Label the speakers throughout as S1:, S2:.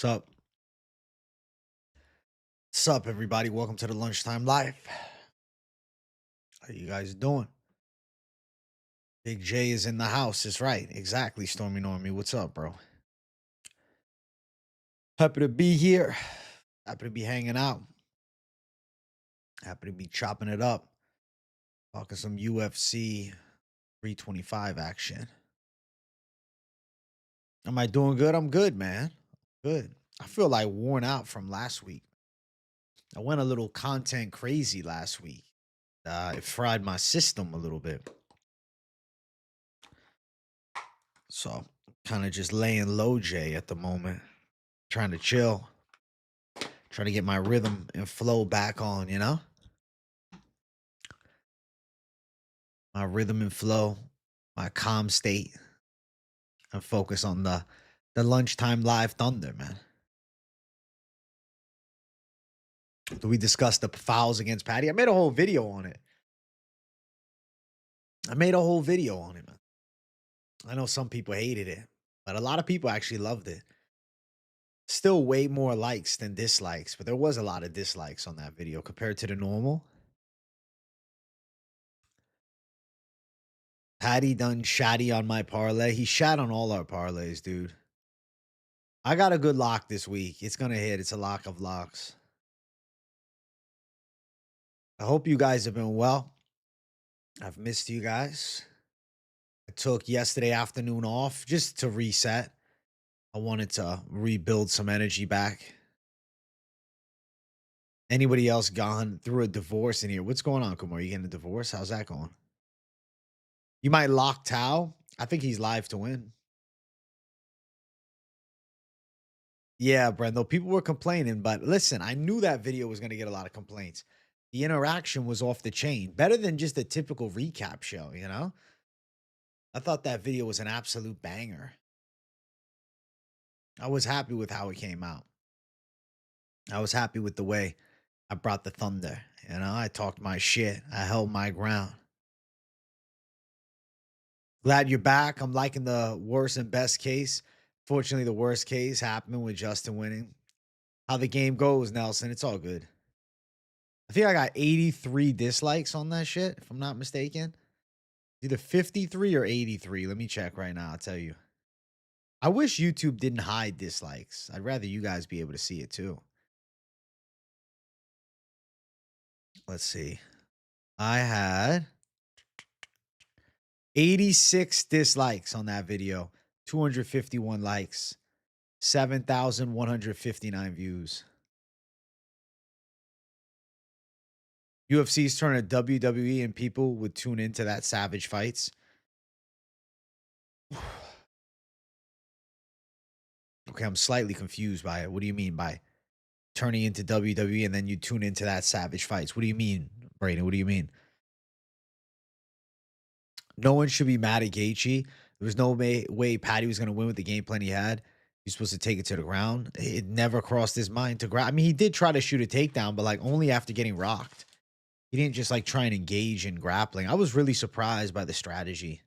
S1: What's up? What's up, everybody? Welcome to the Lunchtime Live. How you guys doing? Big J is in the house. That's right. Exactly, Stormy Normie. What's up, bro? Happy to be here. Happy to be hanging out. Happy to be chopping it up. Talking some UFC 325 action. Am I doing good? I'm good, man. Good. I feel like worn out from last week. I went a little content crazy last week. It fried my system a little bit. So kind of just laying low, Jay, at the moment. Trying to chill. Trying to get my rhythm and flow back on, you know? My rhythm and flow, my calm state, and focus on the lunchtime live thunder, man. Do we discuss the fouls against Patty? I made a whole video on it. Man. I know some people hated it, but a lot of people actually loved it. Still way more likes than dislikes, but there was a lot of dislikes on that video compared to the normal. Patty done shatty on my parlay. He shat on all our parlays, dude. I got a good lock this week. It's going to hit. It's a lock of locks. I hope you guys have been well. I've missed you guys. I took yesterday afternoon off just to reset. I wanted to rebuild some energy back. Anybody else gone through a divorce in here? What's going on, Kumar? You getting a divorce? How's that going? You might lock Tao. I think he's live to win. Yeah, Brendo. People were complaining, but listen, I knew that video was going to get a lot of complaints. The interaction was off the chain. Better than just a typical recap show, you know? I thought that video was an absolute banger. I was happy with how it came out. I was happy with the way I brought the thunder. You know, I talked my shit. I held my ground. Glad you're back. I'm liking the worst and best case. Fortunately, the worst case happened with Justin winning. How the game goes, Nelson. It's all good. I think I got 83 dislikes on that shit, if I'm not mistaken. Either 53 or 83. Let me check right now. I'll tell you. I wish YouTube didn't hide dislikes. I'd rather you guys be able to see it too. Let's see. I had 86 dislikes on that video, 251 likes, 7,159 views. UFC's turning to WWE and people would tune into that Savage Fights. Okay, I'm slightly confused by it. What do you mean by turning into WWE and then you tune into that Savage Fights? What do you mean, Brayden? What do you mean? No one should be mad at Gaethje. There was no way Patty was going to win with the game plan he had. He's supposed to take it to the ground. It never crossed his mind to grab. I mean, he did try to shoot a takedown, but like only after getting rocked. He didn't just like try and engage in grappling. I was really surprised by the strategy.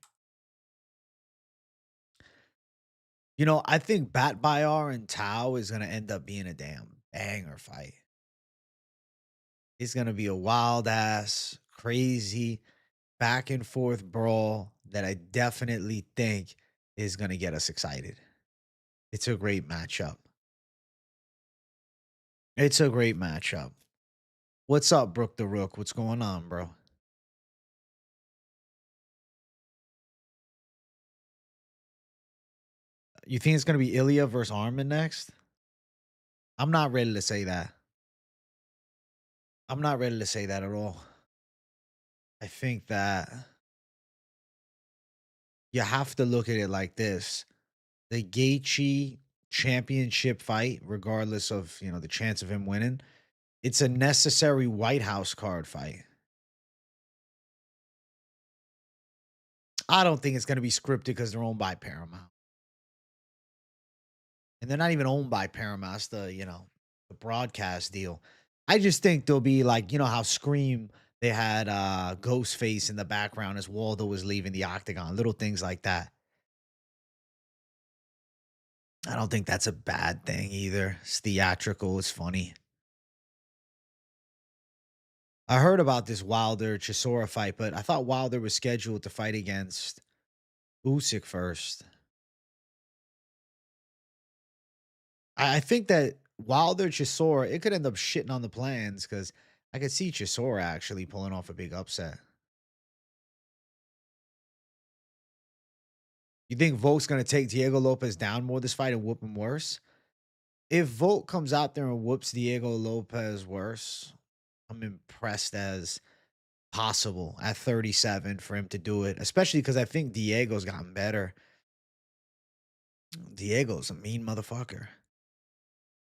S1: You know, I think Bat Bayar and Tao is going to end up being a damn banger fight. It's going to be a wild ass, crazy, back and forth brawl that I definitely think is going to get us excited. It's a great matchup. It's a great matchup. What's up, Brook the Rook? What's going on, bro? You think it's going to be Ilya versus Armin next? I'm not ready to say that. I'm not ready to say that at all. I think that you have to look at it like this. The Gaethje championship fight, regardless of, you know, the chance of him winning, it's a necessary White House card fight. I don't think it's going to be scripted because they're owned by Paramount. And they're not even owned by Paramount. It's the, you know, the broadcast deal. I just think there'll be like, you know, how Scream, they had Ghostface in the background as Waldo was leaving the octagon. Little things like that. I don't think that's a bad thing either. It's theatrical. It's funny. I heard about this Wilder Chisora fight, but I thought Wilder was scheduled to fight against Usyk first. I think that Wilder Chisora, it could end up shitting on the plans because I could see Chisora actually pulling off a big upset. You think Volk's gonna take Diego Lopez down more this fight and whoop him worse? If Volk comes out there and whoops Diego Lopez worse, I'm impressed as possible at 37 for him to do it, especially because I think Diego's gotten better. Diego's a mean motherfucker.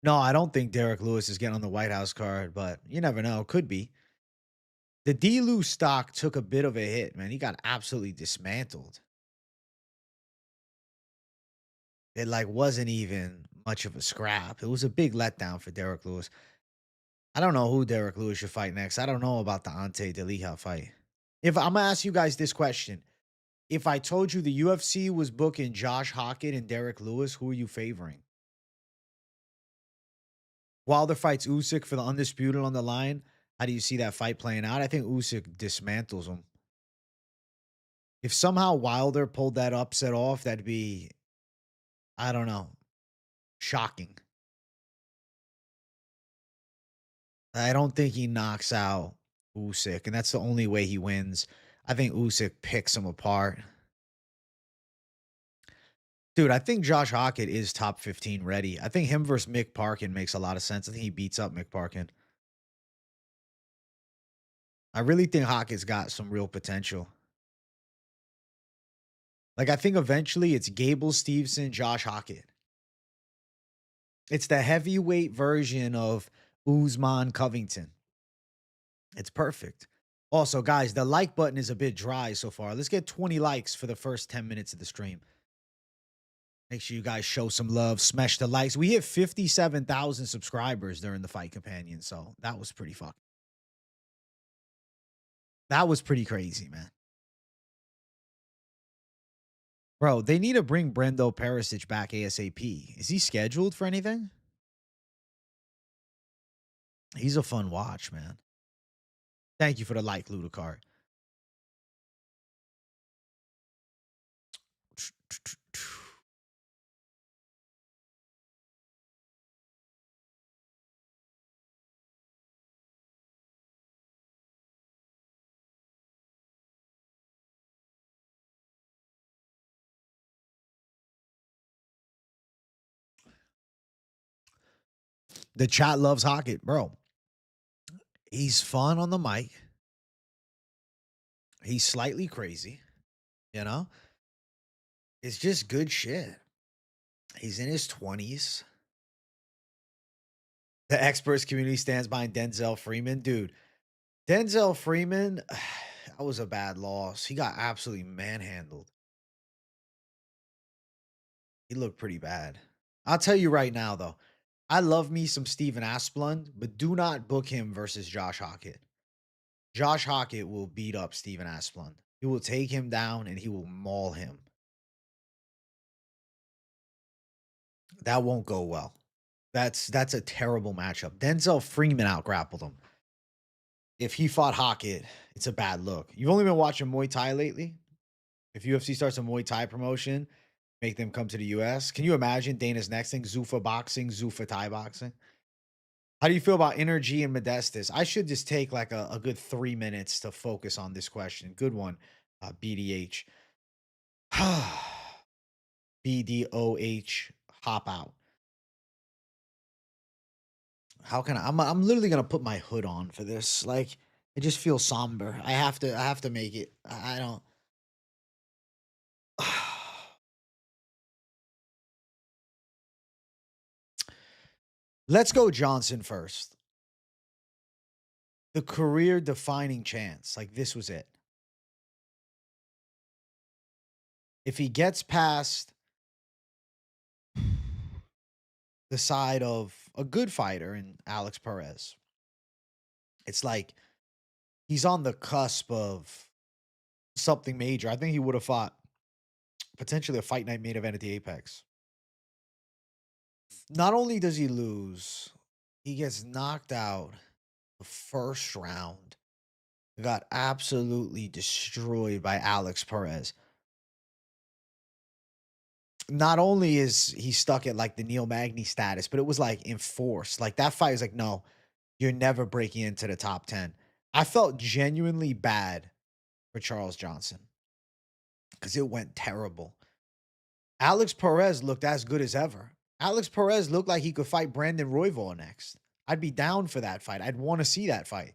S1: No, I don't think Derek Lewis is getting on the White House card, but you never know. Could be. The D. Lou stock took a bit of a hit, man. He got absolutely dismantled. It like wasn't even much of a scrap. It was a big letdown for Derek Lewis. I don't know who Derek Lewis should fight next. I don't know about the Ante Delija fight. If I'm gonna ask you guys this question, if I told you the UFC was booking Josh Hockett and Derek Lewis, who are you favoring? Wilder fights Usyk for the undisputed on the line. How do you see that fight playing out? I think Usyk dismantles him. If somehow Wilder pulled that upset off, that'd be, I don't know, shocking. I don't think he knocks out Usyk, and that's the only way he wins. I think Usyk picks him apart. Dude, I think Josh Hockett is top 15 ready. I think him versus Mick Parkin makes a lot of sense. I think he beats up Mick Parkin. I really think Hockett's got some real potential. Like, I think eventually it's Gable Steveson, Josh Hockett. It's the heavyweight version of Usman Covington. It's perfect. Also, guys, the like button is a bit dry so far. Let's get 20 likes for the first 10 minutes of the stream. Make sure you guys show some love. Smash the likes. We hit 57,000 subscribers during the Fight Companion, so that was pretty fucking. That was pretty crazy, man. Bro, they need to bring Brendo Perisic back ASAP. Is he scheduled for anything? He's a fun watch, man. Thank you for the like, Ludacart. The chat loves Hockett, bro. He's fun on the mic. He's slightly crazy, you know? It's just good shit. He's in his 20s. The experts community stands behind Denzel Freeman. Dude, Denzel Freeman, that was a bad loss. He got absolutely manhandled. He looked pretty bad. I'll tell you right now, though, I love me some Steven Asplund, but do not book him versus Josh Hockett. Josh Hockett will beat up Steven Asplund. He will take him down and he will maul him. That won't go well. That's a terrible matchup. Denzel Freeman outgrappled him. If he fought Hockett, it's a bad look. You've only been watching Muay Thai lately? If UFC starts a Muay Thai promotion, make them come to the US. Can you imagine Dana's next thing? Zuffa boxing, Zuffa Thai boxing. How do you feel about Energy and Modestus? I should just take like a good 3 minutes to focus on this question. Good one, BDH. BDOH, hop out. How can I'm literally gonna put my hood on for this. Like, it just feels somber. I have to make it. I don't. Let's go Johnson first. The career defining chance. Like, this was it. If he gets past the side of a good fighter in Alex Perez, it's like he's on the cusp of something major. I think he would have fought potentially a fight night main event at the Apex. Not only does he lose, he gets knocked out the first round. Got absolutely destroyed by Alex Perez. Not only is he stuck at like the Neil Magny status, but it was like enforced. Like that fight was like, no, you're never breaking into the top 10. I felt genuinely bad for Charles Johnson because it went terrible. Alex Perez looked as good as ever. Alex Perez looked like he could fight Brandon Royval next. I'd be down for that fight. I'd want to see that fight.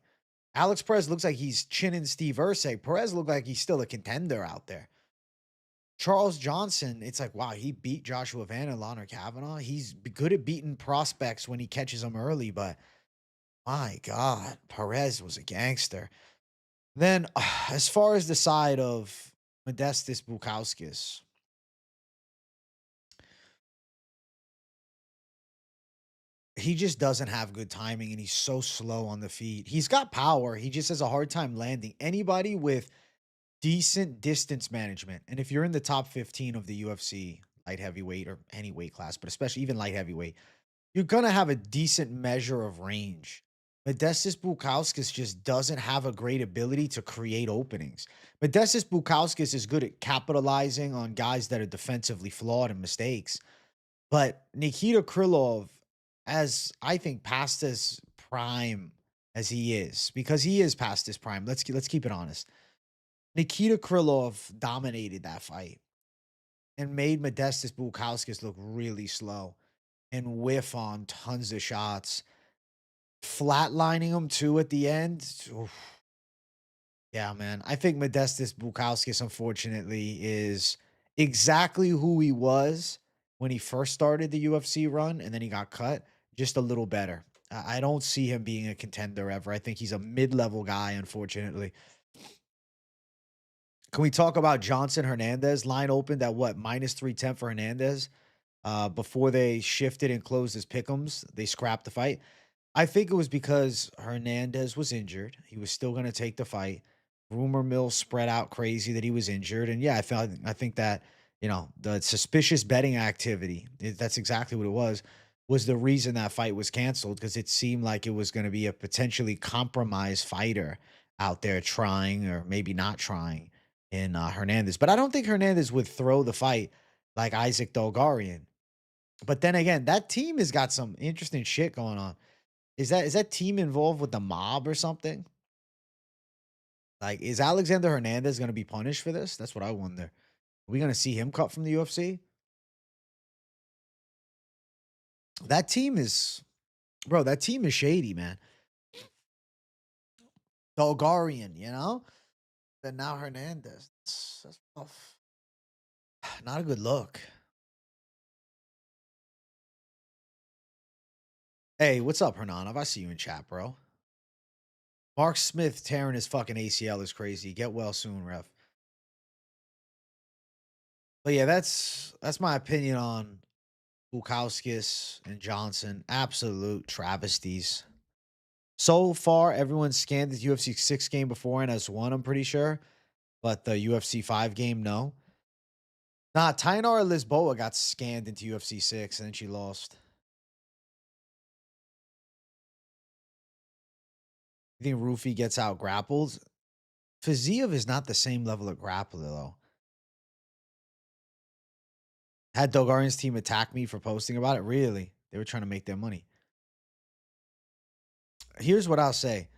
S1: Alex Perez looks like he's chinning Steve Ursay. Perez looked like he's still a contender out there. Charles Johnson, it's like, wow, he beat Joshua Van and Lana Kavanaugh. He's good at beating prospects when he catches them early, but my God, Perez was a gangster. Then, as far as the side of Modestas Bukauskas, he just doesn't have good timing and he's so slow on the feet. He's got power. He just has a hard time landing. Anybody with decent distance management, and if you're in the top 15 of the UFC light heavyweight or any weight class, but especially even light heavyweight, you're going to have a decent measure of range. Modestas Bukauskas just doesn't have a great ability to create openings. Modestas Bukauskas is good at capitalizing on guys that are defensively flawed and mistakes. But Nikita Krylov, as I think past his prime as he is, because he is past his prime, let's keep it honest. Nikita Krylov dominated that fight and made Modestas Bukauskas look really slow and whiff on tons of shots. Flatlining him too at the end. Oof. Yeah, man. I think Modestas Bukauskas, unfortunately, is exactly who he was when he first started the UFC run and then he got cut, just a little better. I don't see him being a contender ever. I think he's a mid-level guy, unfortunately. Can we talk about Johnson Hernandez? Line opened at what? -310 for Hernandez. Before they shifted and closed his pick'ems, they scrapped the fight. I think it was because Hernandez was injured. He was still going to take the fight. Rumor mill spread out crazy that he was injured, and yeah, I think that the suspicious betting activity. That's exactly what it was the reason that fight was canceled because it seemed like it was going to be a potentially compromised fighter out there trying or maybe not trying in Hernandez. But I don't think Hernandez would throw the fight like Isaac Dolgarian. But then again, that team has got some interesting shit going on. Is that team involved with the mob or something? Like, is Alexander Hernandez going to be punished for this? That's what I wonder. Are we going to see him cut from the UFC? That team is, bro. That team is shady, man. Bulgarian, Then now Hernandez. That's tough. Not a good look. Hey, what's up, Hernanov? I see you in chat, bro. Mark Smith tearing his fucking ACL is crazy. Get well soon, ref. But yeah, that's my opinion on Bukauskas and Johnson. Absolute travesties. So far, everyone scanned the UFC 6 game before and has won, I'm pretty sure. But the UFC 5 game, no. Nah, Tainara Lisboa got scanned into UFC 6 and then she lost. You think Ruffy gets out grappled? Fiziev is not the same level of grappler, though. Had Dolgarian's team attack me for posting about it? Really? They were trying to make their money. Here's what I'll say.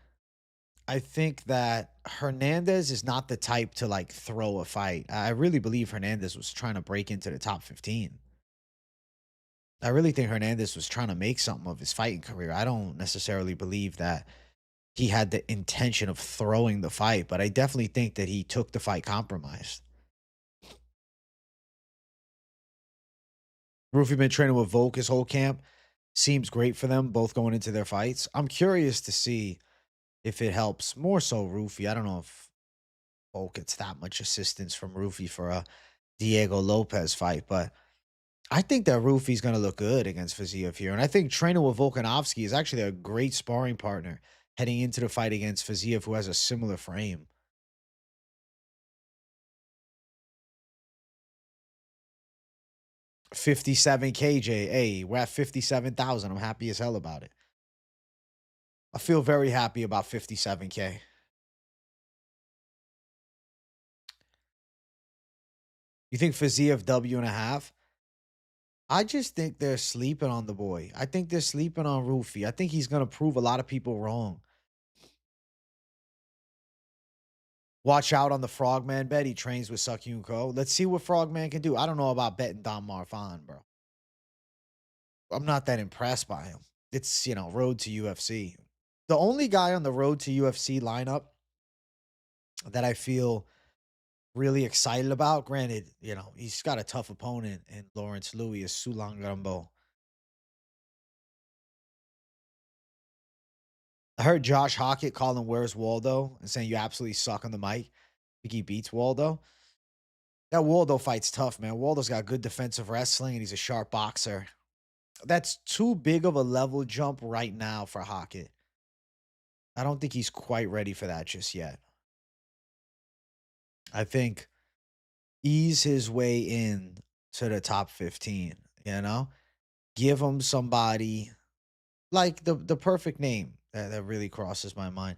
S1: I think that Hernandez is not the type to like throw a fight. I really believe Hernandez was trying to break into the top 15. I really think Hernandez was trying to make something of his fighting career. I don't necessarily believe that he had the intention of throwing the fight, but I definitely think that he took the fight compromised. Ruffy been training with Volk his whole camp. Seems great for them, both going into their fights. I'm curious to see if it helps more so Ruffy. I don't know if Volk gets that much assistance from Ruffy for a Diego Lopes fight, but I think that Ruffy's going to look good against Fiziev here. And I think training with Volkanovski is actually a great sparring partner heading into the fight against Fiziev, who has a similar frame. 57 KJ. Hey, we're at 57,000. I'm happy as hell about it. I feel very happy about 57K. You think Fiziev W.5? I just think they're sleeping on the boy. I think they're sleeping on Ruffy. I think he's going to prove a lot of people wrong. Watch out on the Frogman bet. He trains with Sukyun Ko. Let's see what Frogman can do. I don't know about betting Don Marfan, bro. I'm not that impressed by him. It's, road to UFC. The only guy on the road to UFC lineup that I feel really excited about, granted, he's got a tough opponent in Lawrence Louis, is Sulan Gambo. I heard Josh Hockett calling Where's Waldo and saying you absolutely suck on the mic. I think he beats Waldo. That Waldo fight's tough, man. Waldo's got good defensive wrestling and he's a sharp boxer. That's too big of a level jump right now for Hockett. I don't think he's quite ready for that just yet. I think ease his way in to the top 15, Give him somebody like the perfect name that really crosses my mind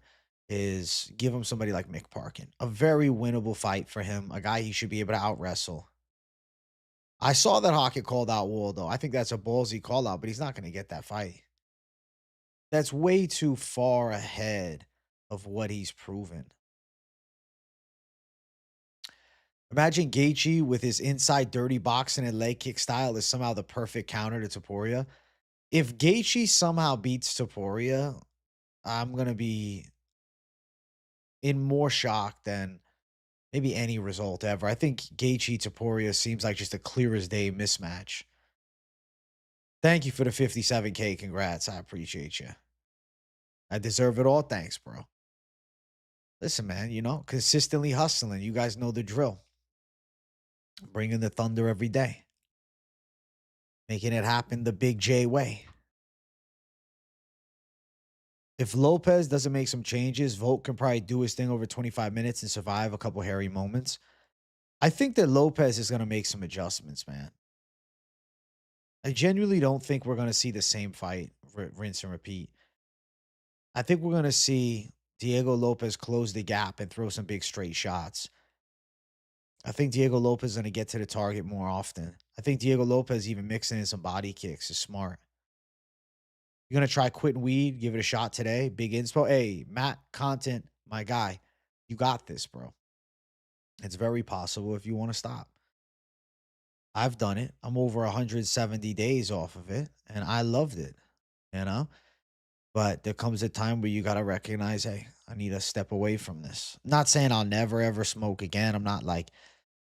S1: is give him somebody like Mick Parkin. A very winnable fight for him, a guy he should be able to out wrestle. I saw that Hockett called out Waldo. I think that's a ballsy call out, but he's not going to get that fight. That's way too far ahead of what he's proven. Imagine Gaethje with his inside dirty boxing and leg kick style is somehow the perfect counter to Topuria. If Gaethje somehow beats Topuria, I'm going to be in more shock than maybe any result ever. I think Gaethje Topuria seems like just a clear as day mismatch. Thank you for the 57K. Congrats. I appreciate you. I deserve it all. Thanks, bro. Listen, man, consistently hustling. You guys know the drill. Bringing the thunder every day. Making it happen the Big J way. If Lopes doesn't make some changes, Volk can probably do his thing over 25 minutes and survive a couple hairy moments. I think that Lopes is going to make some adjustments, man. I genuinely don't think we're going to see the same fight, rinse and repeat. I think we're going to see Diego Lopes close the gap and throw some big straight shots. I think Diego Lopes is going to get to the target more often. I think Diego Lopes even mixing in some body kicks is smart. You're going to try quitting weed, give it a shot today. Big inspo. Hey, Matt Content, my guy, you got this, bro. It's very possible if you want to stop. I've done it. I'm over 170 days off of it, and I loved it, But there comes a time where you got to recognize, hey, I need to step away from this. I'm not saying I'll never, ever smoke again. I'm not like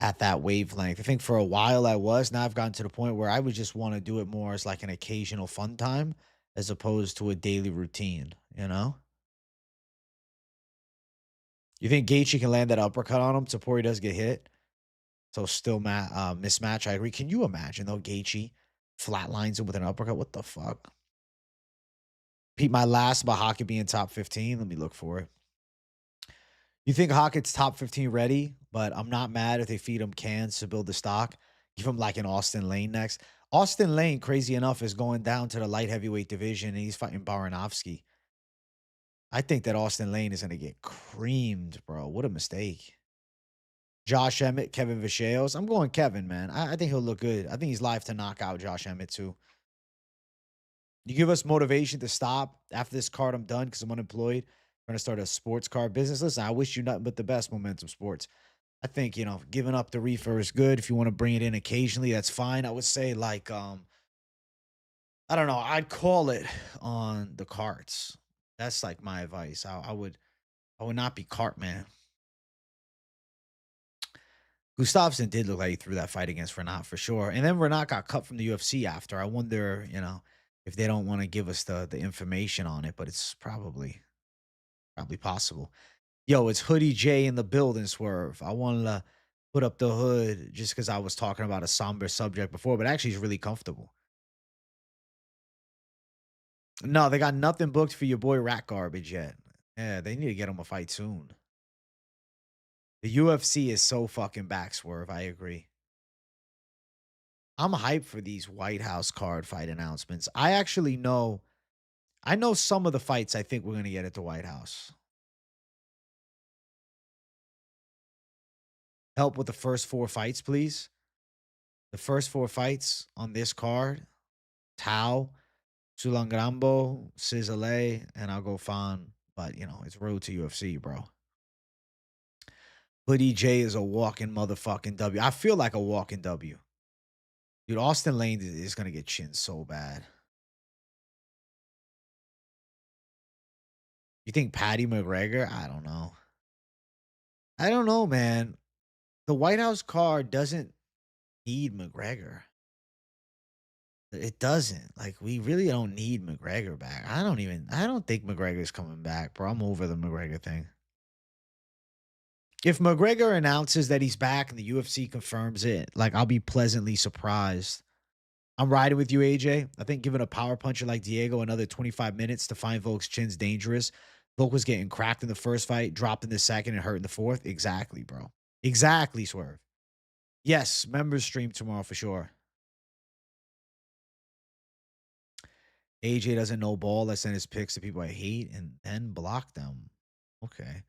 S1: at that wavelength. I think for a while I was. Now I've gotten to the point where I would just want to do it more as like an occasional fun time as opposed to a daily routine, You think Gaethje can land that uppercut on him before he does get hit? So still mismatch. I agree. Can you imagine though Gaethje flatlines him with an uppercut? What the fuck? Pete, my last about Hockett being top 15. Let me look for it. You think Hockett's top 15 ready, but I'm not mad if they feed him cans to build the stock. Give him like an Austin Lane next. Austin Lane, crazy enough, is going down to the light heavyweight division and he's fighting Volkanovski. I think that Austin Lane is going to get creamed, bro. What a mistake. Josh Emmett, Kevin Vacheios. I'm going Kevin, man. I think he'll look good. I think he's live to knock out Josh Emmett, too. You give us motivation to stop. After this card, I'm done because I'm unemployed. I'm going to start a sports card business. Listen, I wish you nothing but the best, Momentum Sports. I think, giving up the reefer is good. If you want to bring it in occasionally, that's fine. I would say like, I don't know. I'd call it on the carts. That's like my advice. I would not be cart man. Gustafsson did look like he threw that fight against Renat for sure. And then Renat got cut from the UFC after. I wonder, if they don't want to give us the information on it, but it's probably possible. Yo, it's Hoodie J in the building, Swerve. I wanted to put up the hood just because I was talking about a somber subject before, but actually it's really comfortable. No, they got nothing booked for your boy Rat Garbage yet. Yeah, they need to get him a fight soon. The UFC is so fucking back, Swerve. I agree. I'm hyped for these White House card fight announcements. I know some of the fights I think we're gonna get at the White House. Help with the first 4 fights, please. The first 4 fights on this card: Tao, Sulangrambo, Cizale, and I'll go Fan. But it's road to UFC, bro. Hoodie J is a walking motherfucking W. I feel like a walking W. Dude, Austin Lane is gonna get chinned so bad. You think Patty McGregor? I don't know. I don't know, man. The White House card doesn't need McGregor. It doesn't. Like, we really don't need McGregor back. I don't think McGregor's coming back, bro. I'm over the McGregor thing. If McGregor announces that he's back and the UFC confirms it, like, I'll be pleasantly surprised. I'm riding with you, AJ. I think giving a power puncher like Diego another 25 minutes to find Volk's chin's dangerous. Volk was getting cracked in the first fight, dropped in the second, and hurt in the fourth. Exactly, bro. Exactly, Swerve. Yes, members stream tomorrow for sure. AJ doesn't know ball. I send his picks to people I hate and then block them. Okay.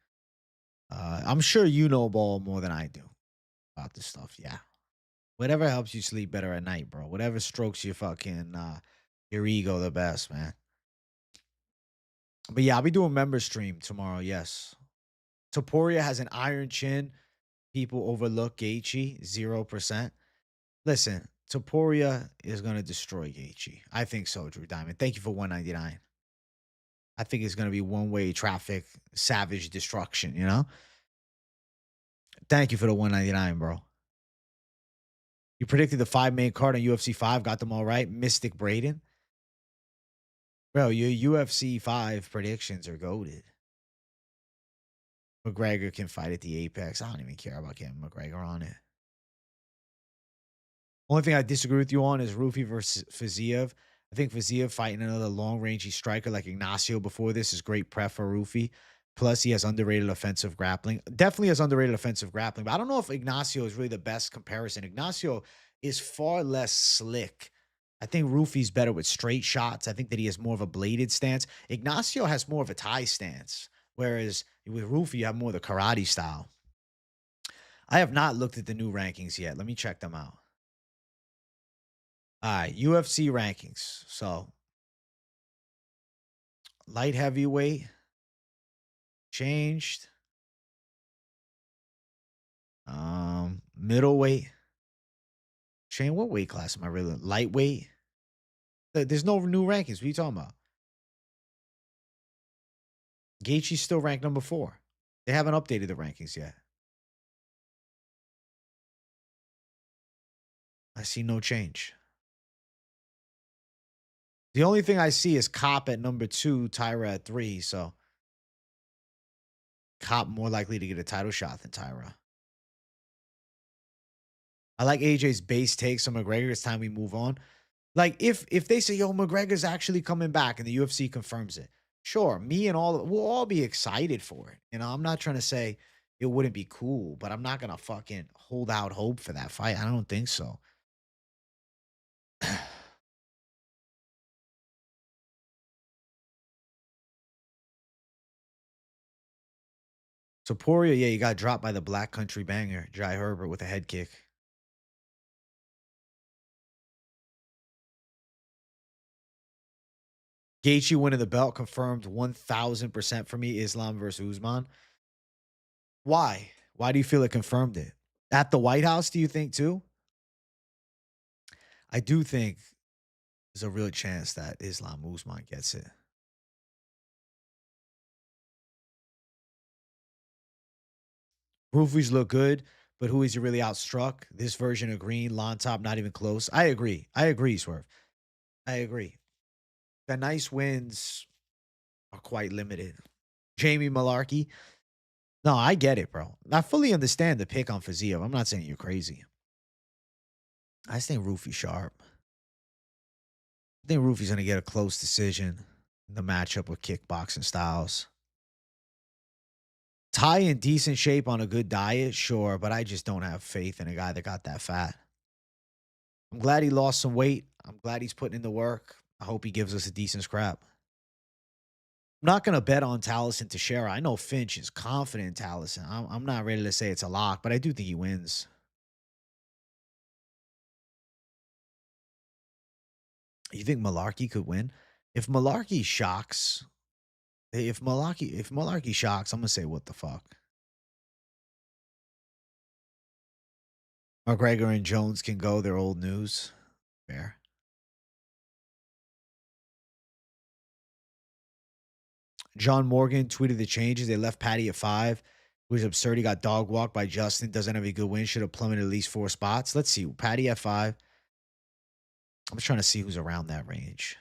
S1: I'm sure you know ball more than I do about this stuff. Yeah. Whatever helps you sleep better at night, bro. Whatever strokes your ego the best, man. But yeah, I'll be doing member stream tomorrow. Yes. Topuria has an iron chin. People overlook Gaethje 0%. Listen, Topuria is gonna destroy Gaethje. I think so, Drew Diamond. Thank you for 199. I think it's gonna be one-way traffic, savage destruction. Thank you for the 199, bro. You predicted the 5 main card on UFC 5, got them all right. Mystic Braden. Bro, your UFC 5 predictions are goated. McGregor can fight at the Apex. I don't even care about getting McGregor on it. Only thing I disagree with you on is Ruffy versus Fiziev. I think Fiziev fighting another long-rangey striker like Ignacio before this is great prep for Ruffy. Plus, he has underrated offensive grappling. Definitely has underrated offensive grappling. But I don't know if Ignacio is really the best comparison. Ignacio is far less slick. I think Ruffy's better with straight shots. I think that he has more of a bladed stance. Ignacio has more of a tie stance. Whereas with Ruffy, you have more of the karate style. I have not looked at the new rankings yet. Let me check them out. All right, UFC rankings. So, light heavyweight changed. Middleweight. Shane, what weight class am I really? Lightweight. There's no new rankings. What are you talking about? Gaethje's still ranked number 4. They haven't updated the rankings yet. I see no change. The only thing I see is Cop at number 2, Tyra at 3. So Cop more likely to get a title shot than Tyra. I like AJ's base takes on McGregor. It's time we move on. Like, if they say, yo, McGregor's actually coming back and the UFC confirms it, sure, me and we'll all be excited for it. I'm not trying to say it wouldn't be cool, but I'm not going to fucking hold out hope for that fight. I don't think so. Topuria, yeah, you got dropped by the Black Country banger, Jai Herbert, with a head kick. Gaethje winning the belt confirmed 1000% for me. Islam versus Usman. Why? Why do you feel it confirmed it? At the White House, do you think too? I do think there's a real chance that Islam Usman gets it. Roofies look good, but who is he really outstruck? This version of Green, Lon Top, not even close. I agree. I agree, Swerve. I agree. The nice wins are quite limited. Jamie Mullarkey. No, I get it, bro. I fully understand the pick on Fiziev. I'm not saying you're crazy. I just think Roofy sharp. I think Roofy's going to get a close decision in the matchup with kickboxing styles. Ty in decent shape on a good diet, sure, but I just don't have faith in a guy that got that fat. I'm glad he lost some weight. I'm glad he's putting in the work. I hope he gives us a decent scrap. I'm not going to bet on Taliesin Teixeira. I know Finch is confident in Taliesin. I'm not ready to say it's a lock, but I do think he wins. You think Mullarkey could win? If Mullarkey shocks, if Mullarkey shocks, I'm gonna say what the fuck. McGregor and Jones can go. They're old news. Fair. John Morgan tweeted the changes. They left Patty at 5. It was absurd. He got dog walked by Justin. Doesn't have a good win. Should have plummeted at least 4 spots. Let's see. Patty at 5. I'm just trying to see who's around that range.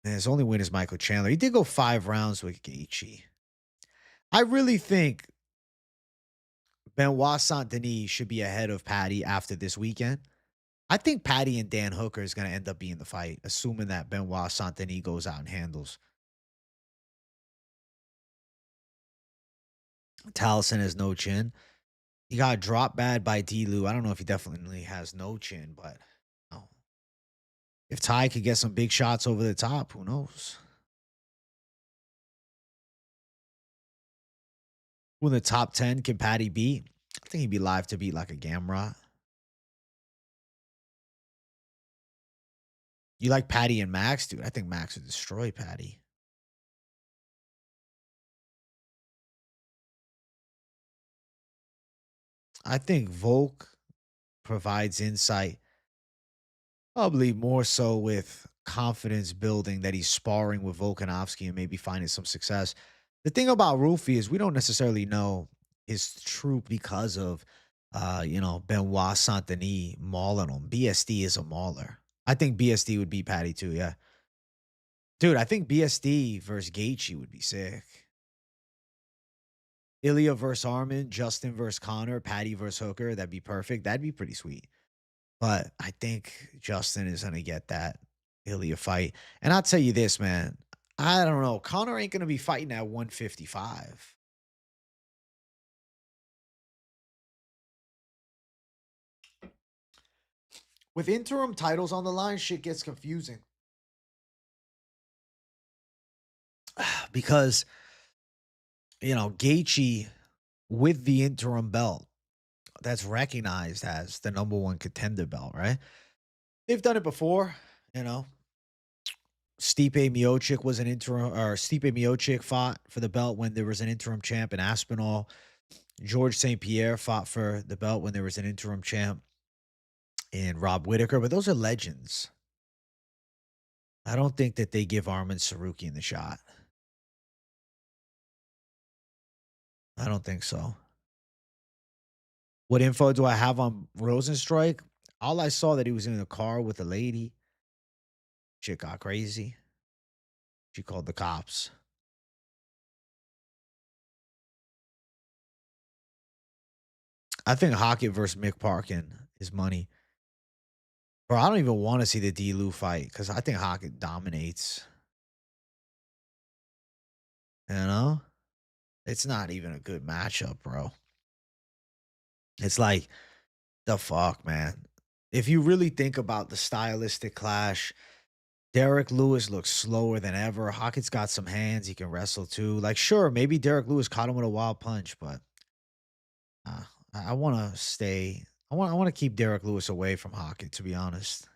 S1: And his only win is Michael Chandler. He did go 5 rounds with Gaethje. I really think Benoit Saint Denis should be ahead of Patty after this weekend. I think Patty and Dan Hooker is going to end up being the fight, assuming that Benoit Saint Denis goes out and handles. Taliesin has no chin. He got dropped bad by D-Lou. I don't know if he definitely has no chin, but oh. If Ty could get some big shots over the top, who knows? Who in the top 10 can Patty beat? I think he'd be live to beat like a Gamrot. You like Patty and Max, dude? I think Max would destroy Patty. I think Volk provides insight, probably more so with confidence building that he's sparring with Volkanovski and maybe finding some success. The thing about Ruffy is we don't necessarily know his true because of Benoit Saint Denis mauling him. BSD is a mauler. I think BSD would beat Patty too, yeah. Dude, I think BSD versus Gaethje would be sick. Ilya versus Armin, Justin versus Connor, Patty versus Hooker. That'd be perfect. That'd be pretty sweet. But I think Justin is going to get that Ilya fight. And I'll tell you this, man. I don't know. Connor ain't going to be fighting at 155. With interim titles on the line, shit gets confusing. Because, Gaethje with the interim belt, that's recognized as the number 1 contender belt, right? They've done it before, Stipe Miocic was an interim, or Stipe Miocic fought for the belt when there was an interim champ in Aspinall. George St. Pierre fought for the belt when there was an interim champ in Rob Whittaker, but those are legends. I don't think that they give Armin Sarukian the shot. I don't think so. What info do I have on Rosenstrike? All I saw that he was in a car with a lady. Shit got crazy. She called the cops. I think Hockett versus Mick Parkin is money. Bro, I don't even want to see the D-Lou fight because I think Hockett dominates. It's not even a good matchup, bro. It's like, the fuck, man. If you really think about the stylistic clash, Derek Lewis looks slower than ever. Hockett's got some hands. He can wrestle too. Like, sure, maybe Derek Lewis caught him with a wild punch, but I want to stay. I want to keep Derek Lewis away from Hockett, to be honest.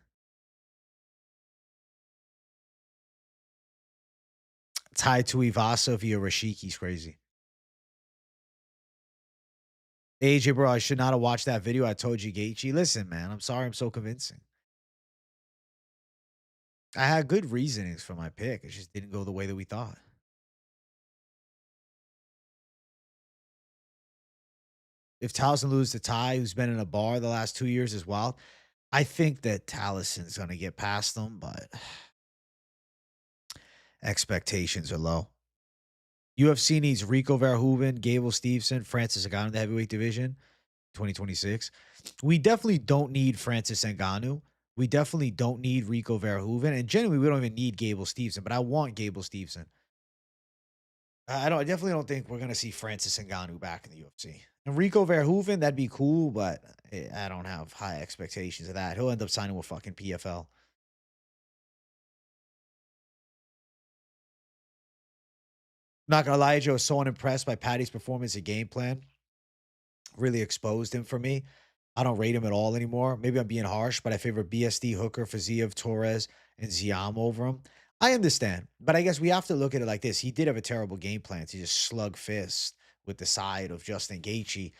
S1: Tai Tuivasa via Rashiki's crazy. AJ, bro, I should not have watched that video. I told you, Gaethje. Listen, man, I'm sorry I'm so convincing. I had good reasonings for my pick. It just didn't go the way that we thought. If Taliesin loses to Ty, who's been in a bar the last 2 years as well, I think that Talison's going to get past them, but expectations are low. UFC needs Rico Verhoeven, Gable Stevenson, Francis Ngannou in the heavyweight division, 2026. We definitely don't need Francis Ngannou. We definitely don't need Rico Verhoeven. And generally, we don't even need Gable Stevenson, but I want Gable Stevenson. I definitely don't think we're going to see Francis Ngannou back in the UFC. And Rico Verhoeven, that'd be cool, but I don't have high expectations of that. He'll end up signing with fucking PFL. Not gonna lie, Joe, was so unimpressed by Patty's performance and game plan. Really exposed him for me. I don't rate him at all anymore. Maybe I'm being harsh, but I favor BSD, Hooker, Fiziev, Torres, and Ziam over him. I understand, but I guess we have to look at it like this. He did have a terrible game plan to just slug fist with the side of Justin Gaethje.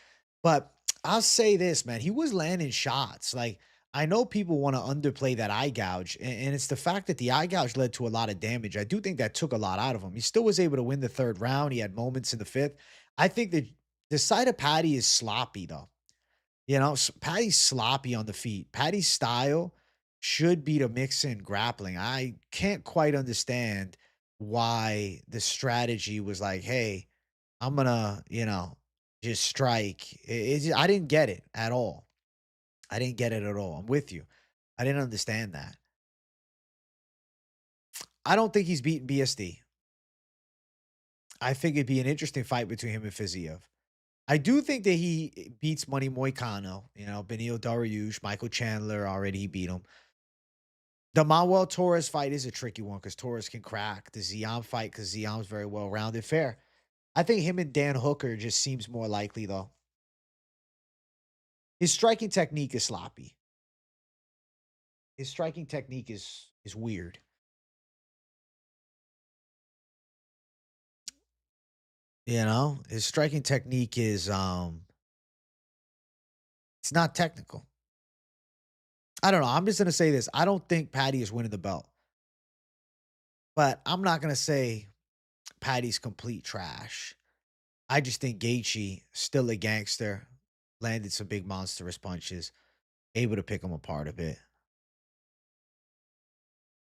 S1: But I'll say this, man, he was landing shots. Like, I know people want to underplay that eye gouge, and it's the fact that the eye gouge led to a lot of damage. I do think that took a lot out of him. He still was able to win the third round. He had moments in the fifth. I think that the side of Patty is sloppy, though. Patty's sloppy on the feet. Patty's style should be to mix in grappling. I can't quite understand why the strategy was like, hey, I'm gonna, just strike. I didn't get it at all. I didn't get it at all. I'm with you. I didn't understand that. I don't think he's beaten BSD. I think it'd be an interesting fight between him and Fiziev. I do think that he beats Money Moicano, Benil Dariush, Michael Chandler already he beat him. The Manuel Torres fight is a tricky one because Torres can crack. The Ziam fight because Ziam's very well rounded. Fair. I think him and Dan Hooker just seems more likely though. His striking technique is sloppy. His striking technique is weird. His striking technique is it's not technical. I don't know. I'm just gonna say this. I don't think Patty is winning the belt. But I'm not gonna say Patty's complete trash. I just think Gaethje, still a gangster, landed some big monstrous punches, able to pick him apart a bit.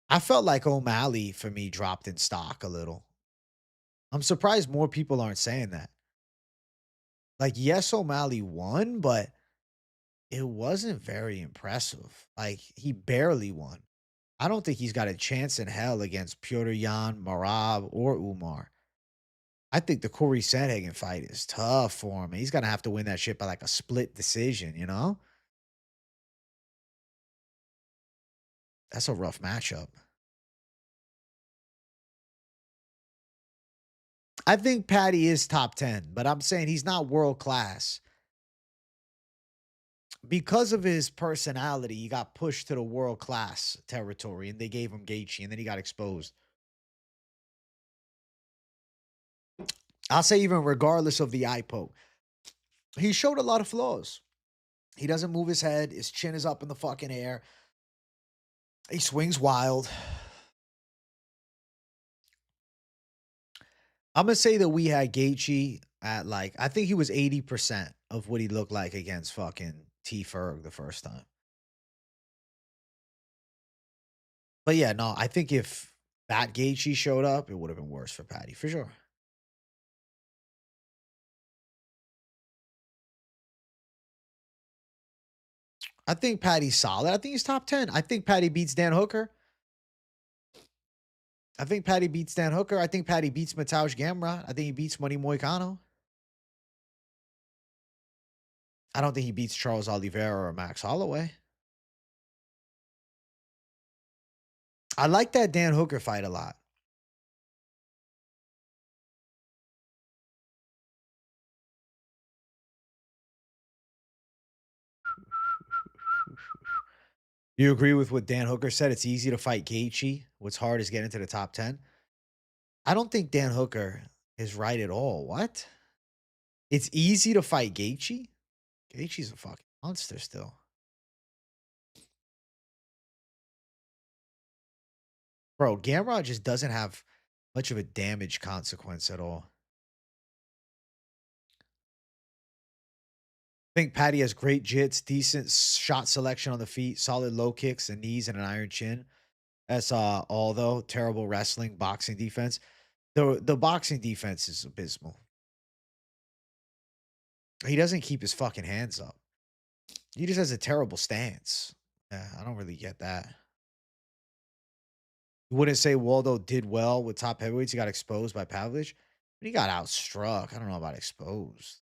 S1: I felt like O'Malley, for me, dropped in stock a little. I'm surprised more people aren't saying that. Like, yes, O'Malley won, but it wasn't very impressive. Like, he barely won. I don't think he's got a chance in hell against Petr Yan, Marab, or Umar. I think the Corey Sandhagen fight is tough for him. He's gonna have to win that shit by like a split decision. That's a rough matchup. I think Patty is top 10, but I'm saying he's not world class. Because of his personality, he got pushed to the world class territory and they gave him Gaethje and then he got exposed. I'll say even regardless of the eye poke, he showed a lot of flaws. He doesn't move his head. His chin is up in the fucking air. He swings wild. I'm gonna say that we had Gaethje at like I think he was 80% of what he looked like against fucking T Ferg the first time. But yeah, no, I think if that Gaethje showed up, it would have been worse for Patty for sure. I think Patty's solid. I think he's top 10. I think Patty beats Dan Hooker. I think Patty beats Dan Hooker. I think Patty beats Mateusz Gamrot. I think he beats Money Moicano. I don't think he beats Charles Oliveira or Max Holloway. I like that Dan Hooker fight a lot. You agree with what Dan Hooker said? It's easy to fight Gaethje. What's hard is getting to the top 10. I don't think Dan Hooker is right at all. What? It's easy to fight Gaethje? Gaethje's a fucking monster still. Bro, Gamrot just doesn't have much of a damage consequence at all. I think Patty has great jits, decent shot selection on the feet, solid low kicks and knees, and an iron chin. That's all though. Terrible wrestling, boxing defense. The boxing defense is abysmal. He doesn't keep his fucking hands up. He just has a terrible stance. Yeah, I don't really get that. You wouldn't say Waldo did well with top heavyweights. He got exposed by Pavlich, but he got outstruck. I don't know about exposed.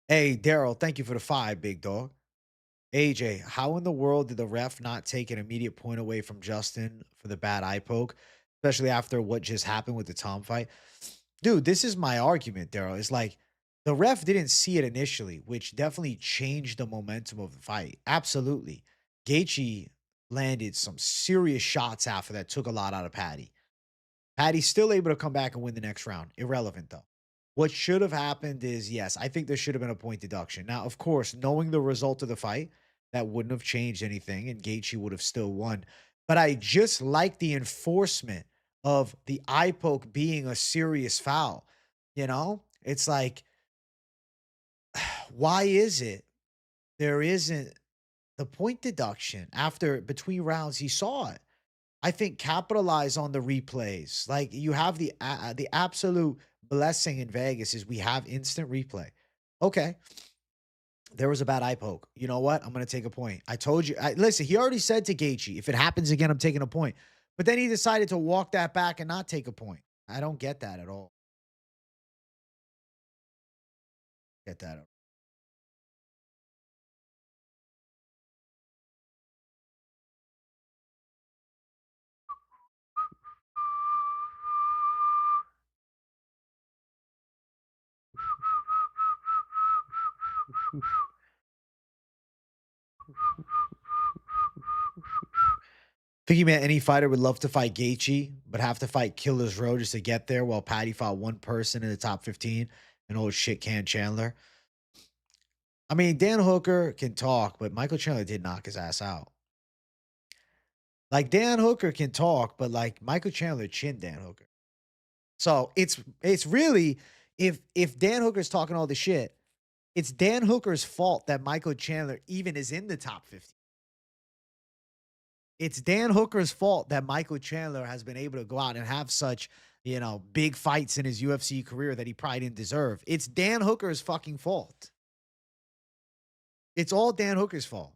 S1: Hey, Daryl, thank you for the 5, big dog. AJ, how in the world did the ref not take an immediate point away from Justin for the bad eye poke, especially after what just happened with the Tom fight? Dude, this is my argument, Daryl. It's like the ref didn't see it initially, which definitely changed the momentum of the fight. Absolutely. Gaethje landed some serious shots after that, took a lot out of Patty. Patty's still able to come back and win the next round. Irrelevant, though. What should have happened is, yes, I think there should have been a point deduction. Now, of course, knowing the result of the fight, that wouldn't have changed anything, and Gaethje would have still won. But I just like the enforcement of the eye poke being a serious foul. You know, it's like, why is it there isn't the point deduction after between rounds? He saw it. I think capitalize on the replays. Like you have the absolute blessing in Vegas is we have instant replay. Okay, there was a bad eye poke. You know what? I'm going to take a point. I told you. Listen, he already said to Gaethje, if it happens again, I'm taking a point. But then he decided to walk that back and not take a point. I don't get that at all. Get that. Thinking man, any fighter would love to fight Gaethje, but have to fight Killer's Row just to get there. While Patty fought one person in the top 15, an old shit can Chandler. I mean, Dan Hooker can talk, but Michael Chandler did knock his ass out. Like Dan Hooker can talk, but like Michael Chandler chinned Dan Hooker. So it's really if Dan Hooker's talking all the shit, it's Dan Hooker's fault that Michael Chandler even is in the top 50. It's Dan Hooker's fault that Michael Chandler has been able to go out and have such, big fights in his UFC career that he probably didn't deserve. It's Dan Hooker's fucking fault. It's all Dan Hooker's fault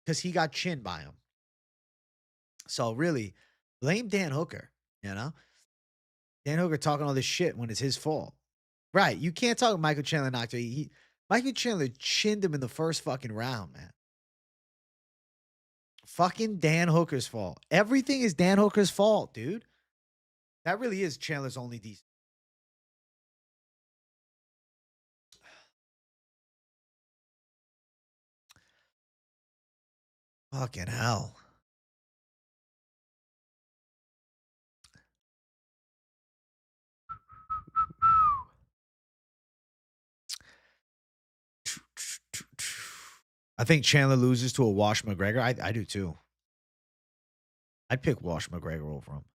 S1: because he got chinned by him. So really, blame Dan Hooker, you know? Dan Hooker talking all this shit when it's his fault. Right. You can't talk Michael Chandler knocked him. Michael Chandler chinned him in the first fucking round, man. Fucking Dan Hooker's fault. Everything is Dan Hooker's fault, dude. That really is Chandler's only decent. Fucking hell. I think Chandler loses to a Wash McGregor. I do too. I'd pick Wash McGregor over him.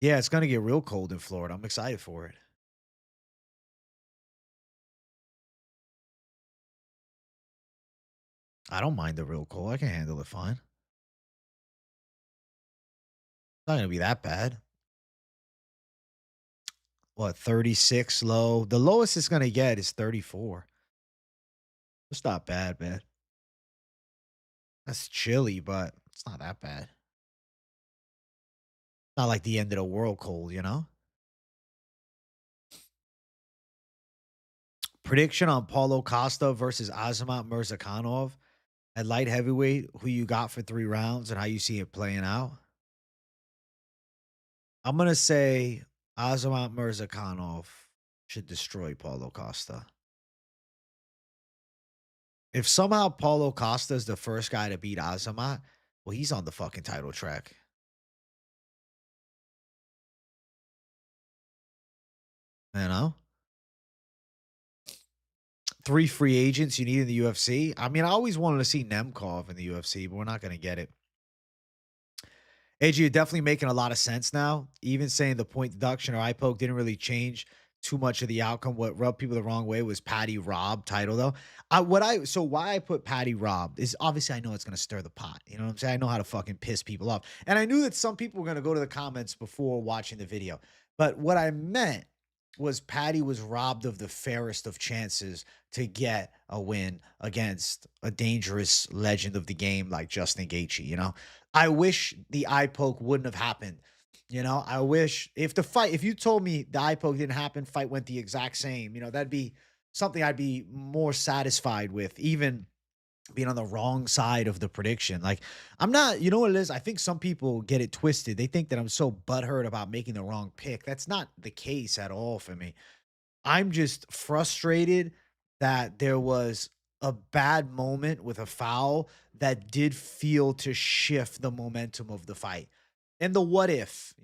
S1: Yeah, it's going to get real cold in Florida. I'm excited for it. I don't mind the real cold. I can handle it fine. It's not going to be that bad. What, 36 low? The lowest it's going to get is 34. It's not bad, man. That's chilly, but it's not that bad. Not like the end of the world cold, you know? Prediction on Paulo Costa versus Azamat Mirzakhanov at light heavyweight. Who you got for 3 rounds and how you see it playing out? I'm going to say Azamat Mirzakhanov should destroy Paulo Costa. If somehow Paulo Costa is the first guy to beat Azamat, well, he's on the fucking title track. You know? 3 free agents you need in the UFC. I mean, I always wanted to see Nemkov in the UFC, but we're not going to get it. AJ, you're definitely making a lot of sense now. Even saying the point deduction or eye poke didn't really change too much of the outcome. What rubbed people the wrong way was Patty Robb title though. So why I put Patty Robb is obviously I know it's gonna stir the pot. You know what I'm saying? I know how to fucking piss people off. And I knew that some people were gonna go to the comments before watching the video. But what I meant was Patty was robbed of the fairest of chances to get a win against a dangerous legend of the game like Justin Gaethje, you know? I wish the eye poke wouldn't have happened. You know, I wish if you told me the eye poke didn't happen, fight went the exact same, that'd be something I'd be more satisfied with, even being on the wrong side of the prediction. Like, I'm not, you know what it is? I think some people get it twisted. They think that I'm so butthurt about making the wrong pick. That's not the case at all for me. I'm just frustrated that there was a bad moment with a foul that did feel to shift the momentum of the fight. And the what if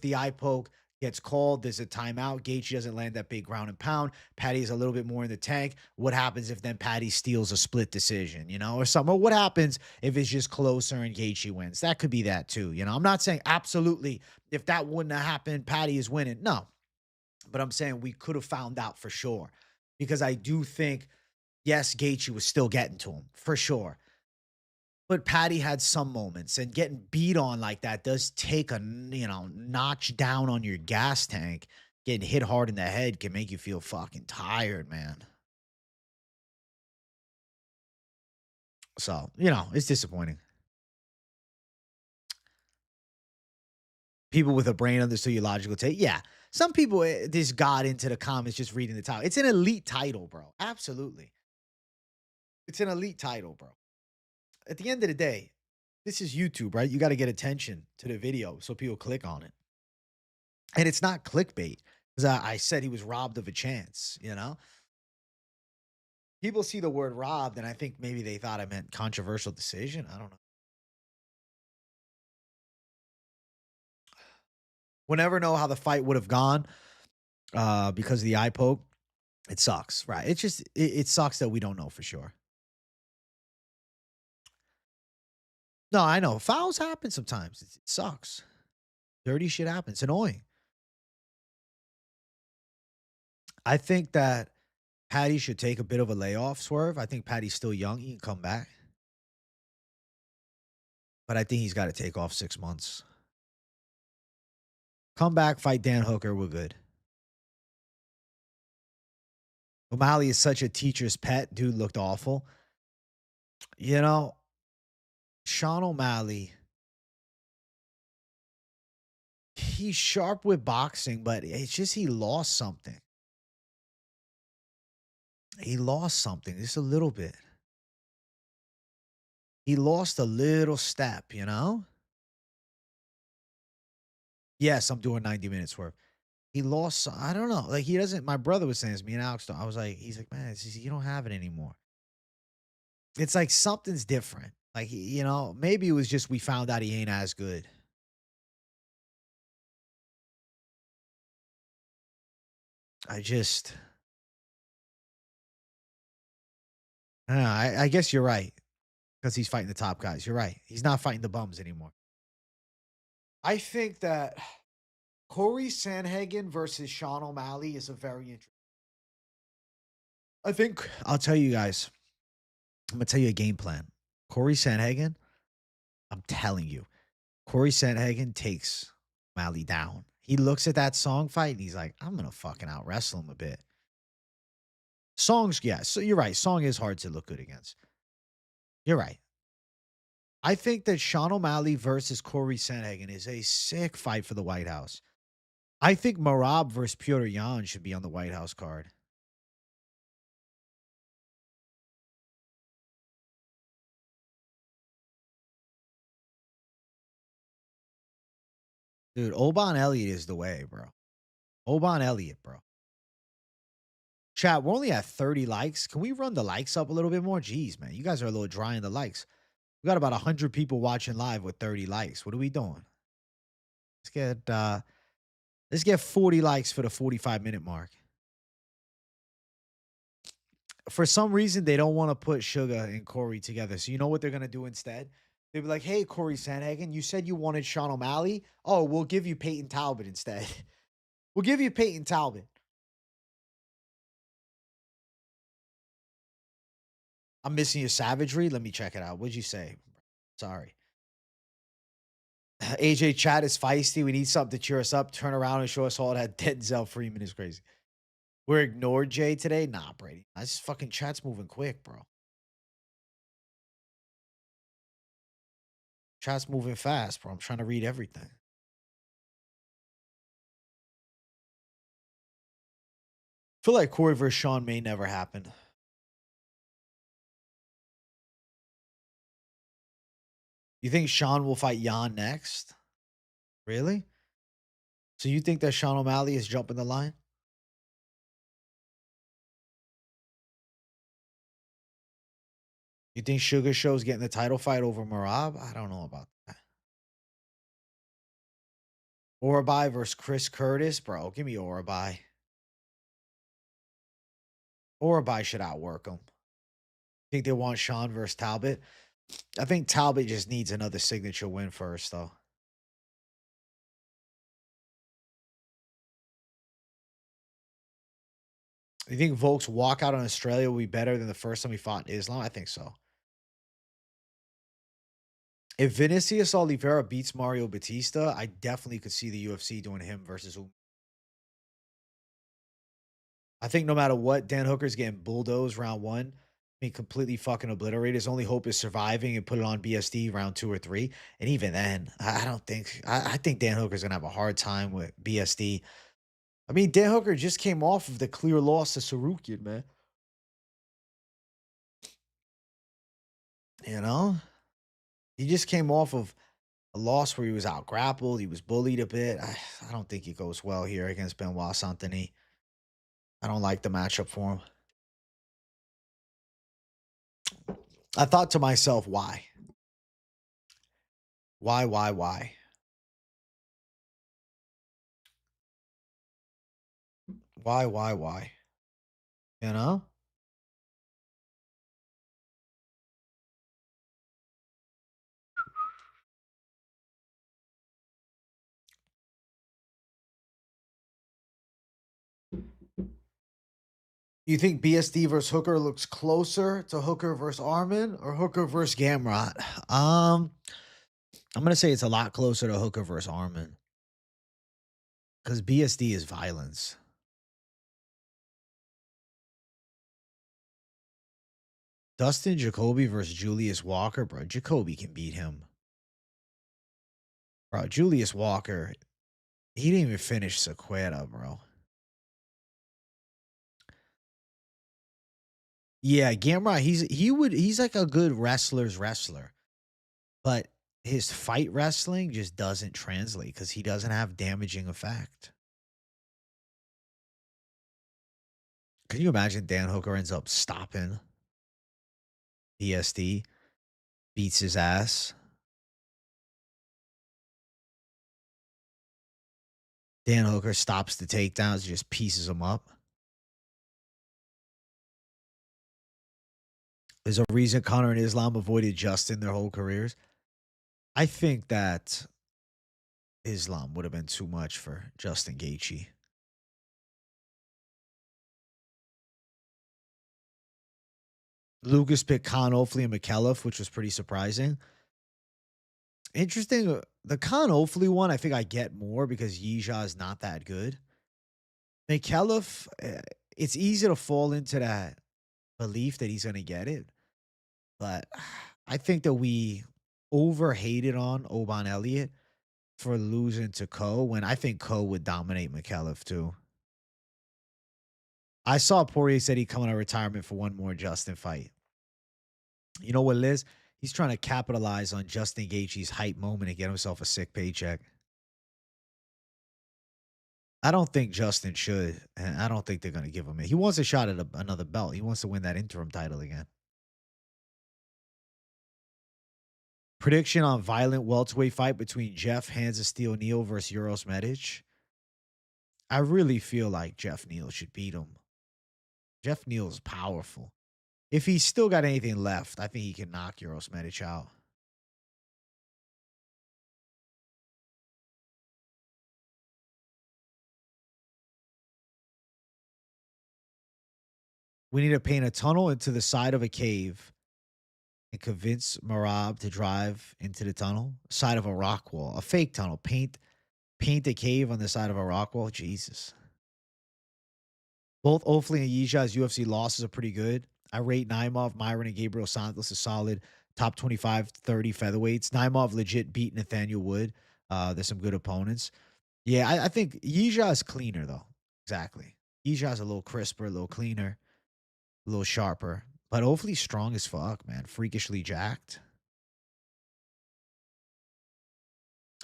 S1: the eye poke gets called, there's a timeout, Gaethje doesn't land that big ground and pound, Patty is a little bit more in the tank. What happens if then Patty steals a split decision, or something? Or what happens if it's just closer and Gaethje wins? That could be that too. I'm not saying absolutely if that wouldn't have happened, Patty is winning. No, but I'm saying we could have found out for sure, because I do think, yes, Gaethje was still getting to him for sure. But Patty had some moments, and getting beat on like that does take a, notch down on your gas tank. Getting hit hard in the head can make you feel fucking tired, man. So, it's disappointing. People with a brain understood your logical take. Yeah. Some people just got into the comments just reading the title. It's an elite title, bro. Absolutely. It's an elite title, bro. At the end of the day, this is YouTube, right? You got to get attention to the video so people click on it. And it's not clickbait, because I said he was robbed of a chance. People see the word robbed, and I think maybe they thought I meant controversial decision. I don't know. We'll never know how the fight would have gone because of the eye poke. It sucks, right? It's just, it sucks that we don't know for sure. No, I know. Fouls happen sometimes. It sucks. Dirty shit happens. It's annoying. I think that Patty should take a bit of a layoff, Swerve. I think Patty's still young. He can come back. But I think he's got to take off 6 months. Come back, fight Dan Hooker. We're good. O'Malley is such a teacher's pet. Dude looked awful. Sean O'Malley, he's sharp with boxing, but it's just he lost something. He lost something just a little bit. He lost a little step, Yes, I'm doing 90 minutes worth. He lost, I don't know. Like, he doesn't, my brother was saying this, me and Alex, I was like, he's like, man, you don't have it anymore. It's like something's different. Like, maybe it was just we found out he ain't as good. I just, I guess you're right, because he's fighting the top guys. You're right. He's not fighting the bums anymore. I think that Corey Sandhagen versus Sean O'Malley is a very interesting. I think I'll tell you guys. I'm gonna tell you a game plan. Corey Sandhagen, I'm telling you, Corey Sandhagen takes O'Malley down. He looks at that Song fight and he's like, I'm gonna fucking out wrestle him a bit. Song's, yeah, so you're right. Song is hard to look good against. You're right. I think that Sean O'Malley versus Corey Sandhagen is a sick fight for the White House. I think Marab versus Piotr Yan should be on the White House card. Dude, Oban Elliott is the way, bro. Oban Elliott, bro. Chat, we're only at 30 likes. Can we run the likes up a little bit more? Jeez, man. You guys are a little dry in the likes. We got about 100 people watching live with 30 likes. What are we doing? Let's get 40 likes for the 45-minute mark. For some reason, they don't want to put Sugar and Corey together. So you know what they're going to do instead? They'll be like, hey, Corey Sandhagen, you said you wanted Sean O'Malley. Oh, we'll give you Peyton Talbot instead. We'll give you Peyton Talbot. I'm missing your savagery. Let me check it out. What'd you say? Sorry. AJ chat is feisty. We need something to cheer us up. Turn around and show us all that Denzel Freeman is crazy. We're ignored Jay today. Nah, Brady. This fucking chat's moving quick, bro. Chat's moving fast, bro. I'm trying to read everything. Feel like Corey versus Sean may never happen. You think Sean will fight Jan next? Really? So you think that Sean O'Malley is jumping the line? You think Sugar Show's getting the title fight over Marab? I don't know about that. Orabai versus Chris Curtis, bro. Give me Orabai. Orabai should outwork him. Think they want Sean versus Talbot? I think Talbot just needs another signature win first, though. You think Volk's walkout on Australia will be better than the first time he fought in Islam? I think so. If Vinicius Oliveira beats Mario Batista, I definitely could see the UFC doing him versus who. I think no matter what, Dan Hooker's getting bulldozed round one. I mean, completely fucking obliterated. His only hope is surviving and put it on BSD round 2 or 3. And even then, I don't think I think Dan Hooker's gonna have a hard time with BSD. I mean, Dan Hooker just came off of the clear loss to Sarukian, man. You know? He just came off of a loss where he was out grappled. He was bullied a bit. I don't think it goes well here against Benoit Saint Denis. I don't like the matchup for him. I thought to myself, why? Why? Why? Why? You know? You think BSD versus Hooker looks closer to Hooker versus Armin or Hooker versus Gamrot? I'm gonna say it's a lot closer to Hooker versus Armin because BSD is violence. Dustin Jacoby versus Julius Walker, bro. Jacoby can beat him, bro. Julius Walker, he didn't even finish Sequeta, bro. Yeah, Gamrot, he's like a good wrestler's wrestler, but his fight wrestling just doesn't translate because he doesn't have damaging effect. Can you imagine Dan Hooker ends up stopping BSD, beats his ass? Dan Hooker stops the takedowns, just pieces him up. There's a reason Connor and Islam avoided Justin their whole careers. I think that Islam would have been too much for Justin Gaethje. Lucas picked Khan Ofley and McKelliff, which was pretty surprising. Interesting. The Khan Ofley one, I think I get more because Yija is not that good. McKelliff, it's easy to fall into that belief that he's going to get it. But I think that we overhated on Oban Elliott for losing to Ko when I think Ko would dominate McKelliff too. I saw Poirier said he'd come out of retirement for one more Justin fight. You know what it is? He's trying to capitalize on Justin Gaethje's hype moment and get himself a sick paycheck. I don't think Justin should, and I don't think they're going to give him it. He wants a shot at another belt. He wants to win that interim title again. Prediction on violent welterweight fight between Jeff Hands of Steel Neal versus Euros Medic. I really feel like Jeff Neal should beat him. Jeff Neal is powerful. If he's still got anything left, I think he can knock Euros Medic out. We need to paint a tunnel into the side of a cave and convince Marab to drive into the tunnel. Side of a rock wall. A fake tunnel. Paint a cave on the side of a rock wall. Jesus. Both Ofley and Yija's UFC losses are pretty good. I rate Naimov, Myron, and Gabriel Santos as solid top 25, 30 featherweights. Naimov legit beat Nathaniel Wood. There's some good opponents. Yeah, I think Yija is cleaner, though. Exactly. Yija's a little crisper, a little cleaner, a little sharper. But hopefully strong as fuck, man. Freakishly jacked.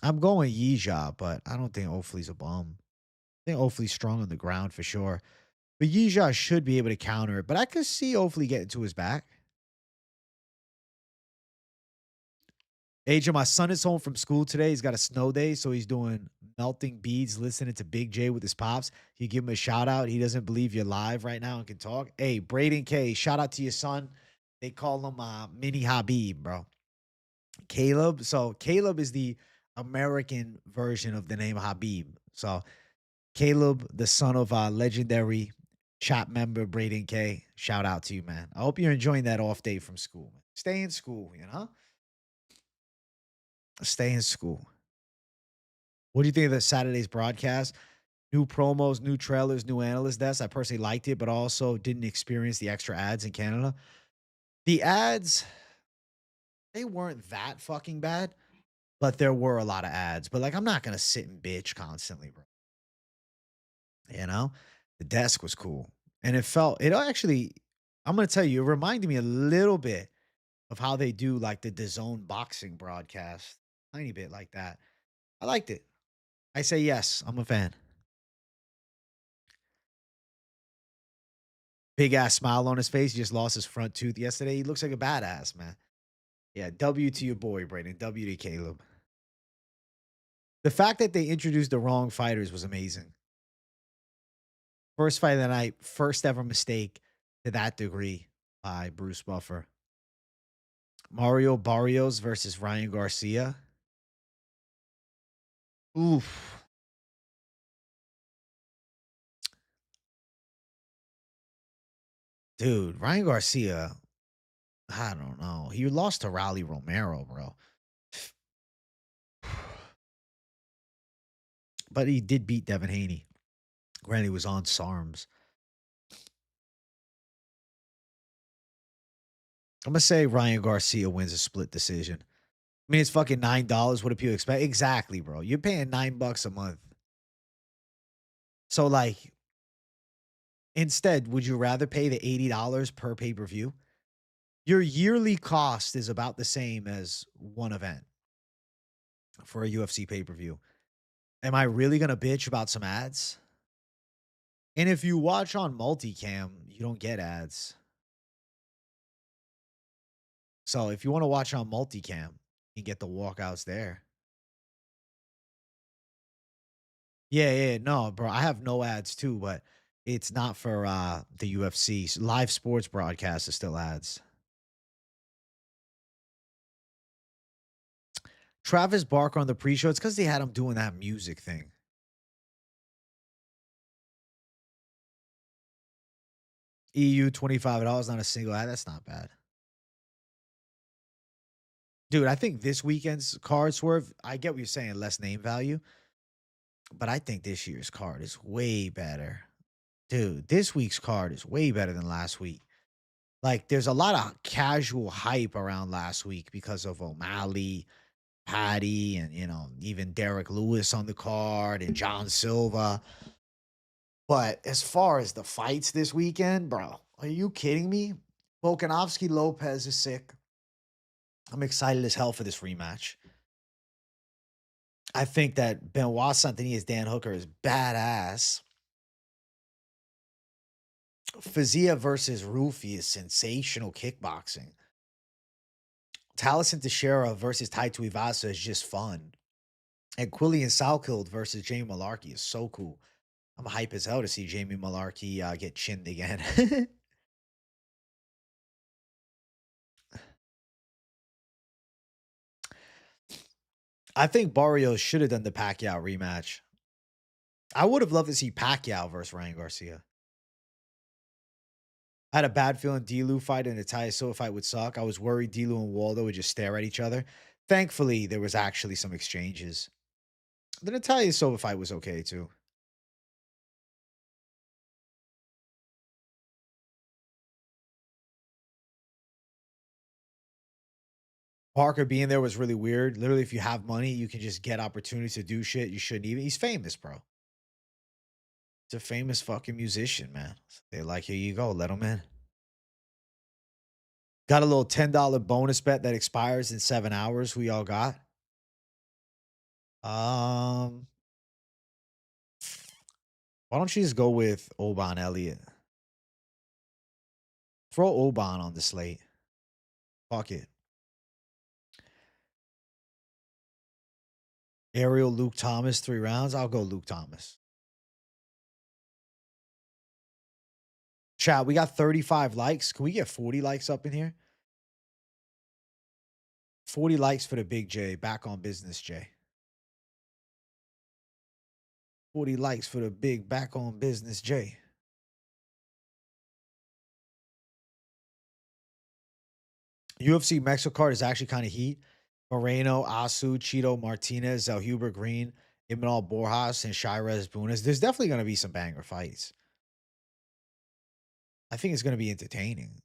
S1: I'm going Yija, but I don't think Hopefully's a bum. I think Hopefully's strong on the ground for sure. But Yija should be able to counter it. But I could see Hopefully getting to his back. AJ, my son is home from school today. He's got a snow day, so he's doing melting beads, listening to Big J with his pops. You give him a shout out. He doesn't believe you're live right now and can talk. Hey, Braden K, shout out to your son. They call him Mini Habib, bro. Caleb. So Caleb is the American version of the name Habib. So Caleb, the son of legendary chat member Braden K. Shout out to you, man. I hope you're enjoying that off day from school. Man. Stay in school, you know? Stay in school. What do you think of the Saturday's broadcast? New promos, new trailers, new analyst desk. I personally liked it, but also didn't experience the extra ads in Canada. The ads, they weren't that fucking bad, but there were a lot of ads. But like, I'm not gonna sit and bitch constantly, bro. You know, the desk was cool, and it actually. I'm gonna tell you, it reminded me a little bit of how they do like the DAZN boxing broadcast, tiny bit like that. I liked it. I say yes. I'm a fan. Big ass smile on his face. He just lost his front tooth yesterday. He looks like a badass, man. Yeah, W to your boy, Brayden. W to Caleb. The fact that they introduced the wrong fighters was amazing. First fight of the night, first ever mistake to that degree by Bruce Buffer. Mario Barrios versus Ryan Garcia. Oof. Dude, Ryan Garcia, I don't know. He lost to Raleigh Romero, bro. But he did beat Devin Haney. Granted, he was on SARMs. I'm gonna say Ryan Garcia wins a split decision. I mean, it's fucking $9. What do people expect? Exactly, bro. You're paying $9 a month. So, like, instead, would you rather pay the $80 per pay per view? Your yearly cost is about the same as one event for a UFC pay per view. Am I really gonna bitch about some ads? And if you watch on multicam, you don't get ads. So if you want to watch on multicam, you get the walkouts there. Yeah, yeah, no, bro. I have no ads too, but it's not for the UFC. Live sports broadcast is still ads. Travis Barker on the pre-show. It's because they had him doing that music thing. EU $25, not a single ad. That's not bad. Dude, I think this weekend's card swerve, I get what you're saying, less name value, but I think this year's card is way better. Dude, this week's card is way better than last week. Like, there's a lot of casual hype around last week because of O'Malley, Patty, and, even Derek Lewis on the card and John Silva. But as far as the fights this weekend, bro, are you kidding me? Volkanovski Lopes is sick. I'm excited as hell for this rematch. I think that Benoit Saint Denis Dan Hooker is badass. Fiziev versus Ruffy is sensational kickboxing. Taliesin Teixeira versus Tuivasa is just fun. And Quillian Salkilld versus Jamie Mullarkey is so cool. I'm hype as hell to see Jamie Mullarkey get chinned again. I think Barrios should have done the Pacquiao rematch. I would have loved to see Pacquiao versus Ryan Garcia. I had a bad feeling Delu fight and Natalia Silva fight would suck. I was worried Delu and Waldo would just stare at each other. Thankfully, there was actually some exchanges. The Natalia Silva fight was okay too. Parker being there was really weird. Literally, if you have money, you can just get opportunities to do shit you shouldn't even. He's famous, bro. It's a famous fucking musician, man. They're like, here you go, let him in. Got a little $10 bonus bet that expires in 7 hours. Who y'all got? Um, why don't you just go with Oban Elliott? Throw Oban on the slate. Fuck it. Ariel, Luke Thomas, 3 rounds. I'll go Luke Thomas. Chat, we got 35 likes. Can we get 40 likes up in here? 40 likes for the big J. Back on business, J. 40 likes for the big back on business, J. UFC Mexico card is actually kind of heat. Moreno, Asu, Cheeto Martinez, Zelhuber Green, Imanol Borjas, and Shirez Bunes. There's definitely going to be some banger fights. I think it's going to be entertaining.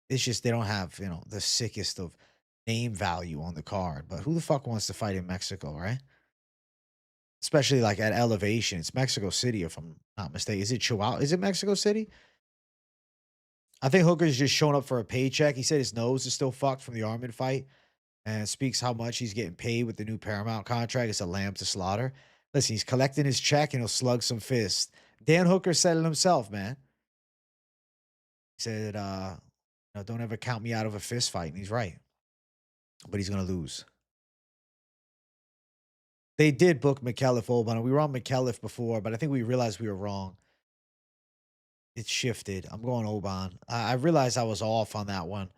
S1: It's just they don't have, the sickest of name value on the card. But who the fuck wants to fight in Mexico, right? Especially like at elevation. It's Mexico City, if I'm not mistaken. Is it Chihuahua? Is it Mexico City? I think Hooker's just showing up for a paycheck. He said his nose is still fucked from the Armin fight and speaks how much he's getting paid with the new Paramount contract. It's a lamb to slaughter. Listen, he's collecting his check and he'll slug some fists. Dan Hooker said it himself, man. He said, don't ever count me out of a fist fight. And he's right. But he's going to lose. They did book McKelliff Oban. We were on McKelliff before, but I think we realized we were wrong. It shifted. I'm going Oban. I realized I was off on that one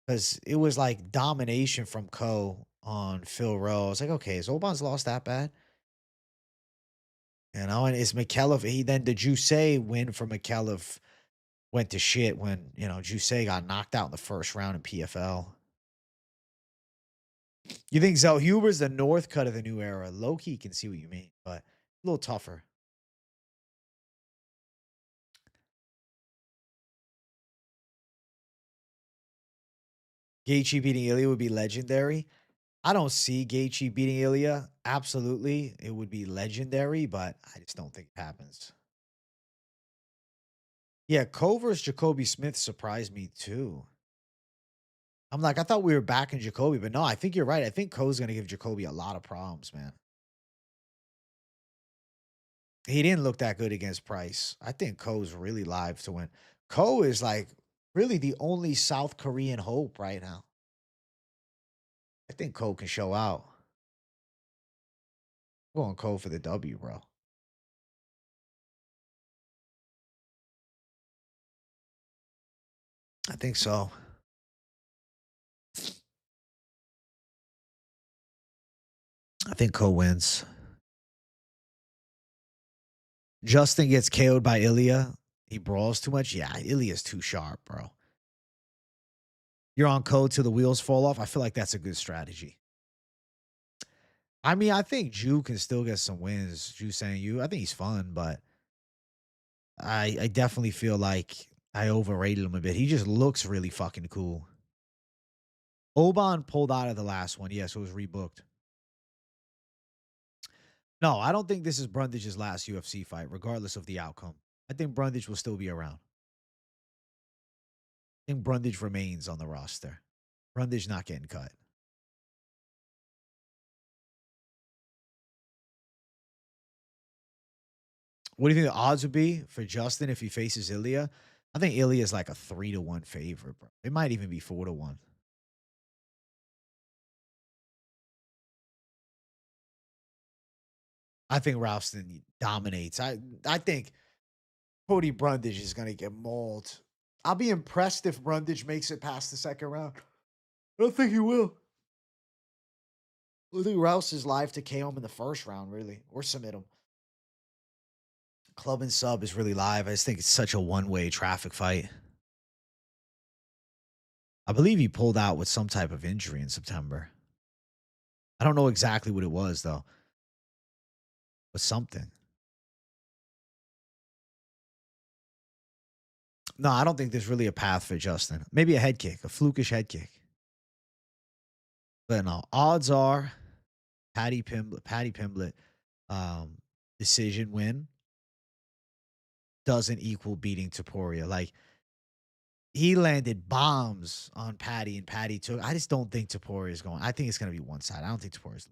S1: because it was like domination from Co on Phil Rowe. I was like, okay, is Oban's lost that bad? And is McKelliff, then the Juice win for McKelliff went to shit when, Juice got knocked out in the first round in PFL. You think Zellhuber's the North cut of the new era? Low-key can see what you mean, but a little tougher. Gaethje beating Ilya would be legendary. I don't see Gaethje beating Ilya. Absolutely, it would be legendary, but I just don't think it happens. Yeah, Cover's Jacoby Smith surprised me too. I'm like, I thought we were back in Jacoby, but no, I think you're right. I think Co's going to give Jacoby a lot of problems, man. He didn't look that good against Price. I think Co's really live to win. Co is like really the only South Korean hope right now. I think Co can show out. I'm going Co for the W, bro. I think so. I think Co wins. Justin gets KO'd by Ilya. He brawls too much. Yeah, Ilya's too sharp, bro. You're on Co till the wheels fall off. I feel like that's a good strategy. I mean, I think Ju can still get some wins. Ju saying you. I think he's fun, but I definitely feel like I overrated him a bit. He just looks really fucking cool. Oban pulled out of the last one. Yes, it was rebooked. No, I don't think this is Brundage's last UFC fight, regardless of the outcome. I think Brundage will still be around. I think Brundage remains on the roster. Brundage not getting cut. What do you think the odds would be for Justin if he faces Ilya? I think Ilya is like a 3-1 favorite, bro. It might even be 4-1. I think Ralston dominates. I think Cody Brundage is going to get mauled. I'll be impressed if Brundage makes it past the second round. I don't think he will. I think Rouse is live to KO him in the first round, really, or submit him. Club and sub is really live. I just think it's such a one-way traffic fight. I believe he pulled out with some type of injury in September. I don't know exactly what it was, though. But something. No, I don't think there's really a path for Justin. Maybe a head kick, a flukish head kick. But no, odds are Patty Pimblett, decision win. doesn't equal beating Topuria. Like, he landed bombs on Patty, and Patty took. I just don't think Topuria is going. I think it's going to be one side. I don't think Topuria's.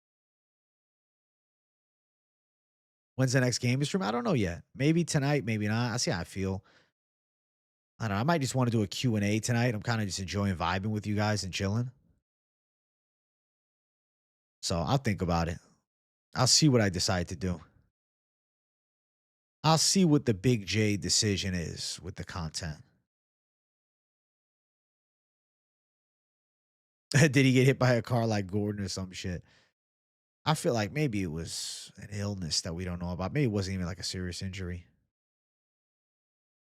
S1: When's the next game stream? I don't know yet. Maybe tonight, maybe not. I see how I feel. I don't know. I might just want to do a Q&A tonight. I'm kind of just enjoying vibing with you guys and chilling. So I'll think about it. I'll see what I decide to do. I'll see what the Big J decision is with the content. Did he get hit by a car like Gordon or some shit? I feel like maybe it was an illness that we don't know about. Maybe it wasn't even like a serious injury.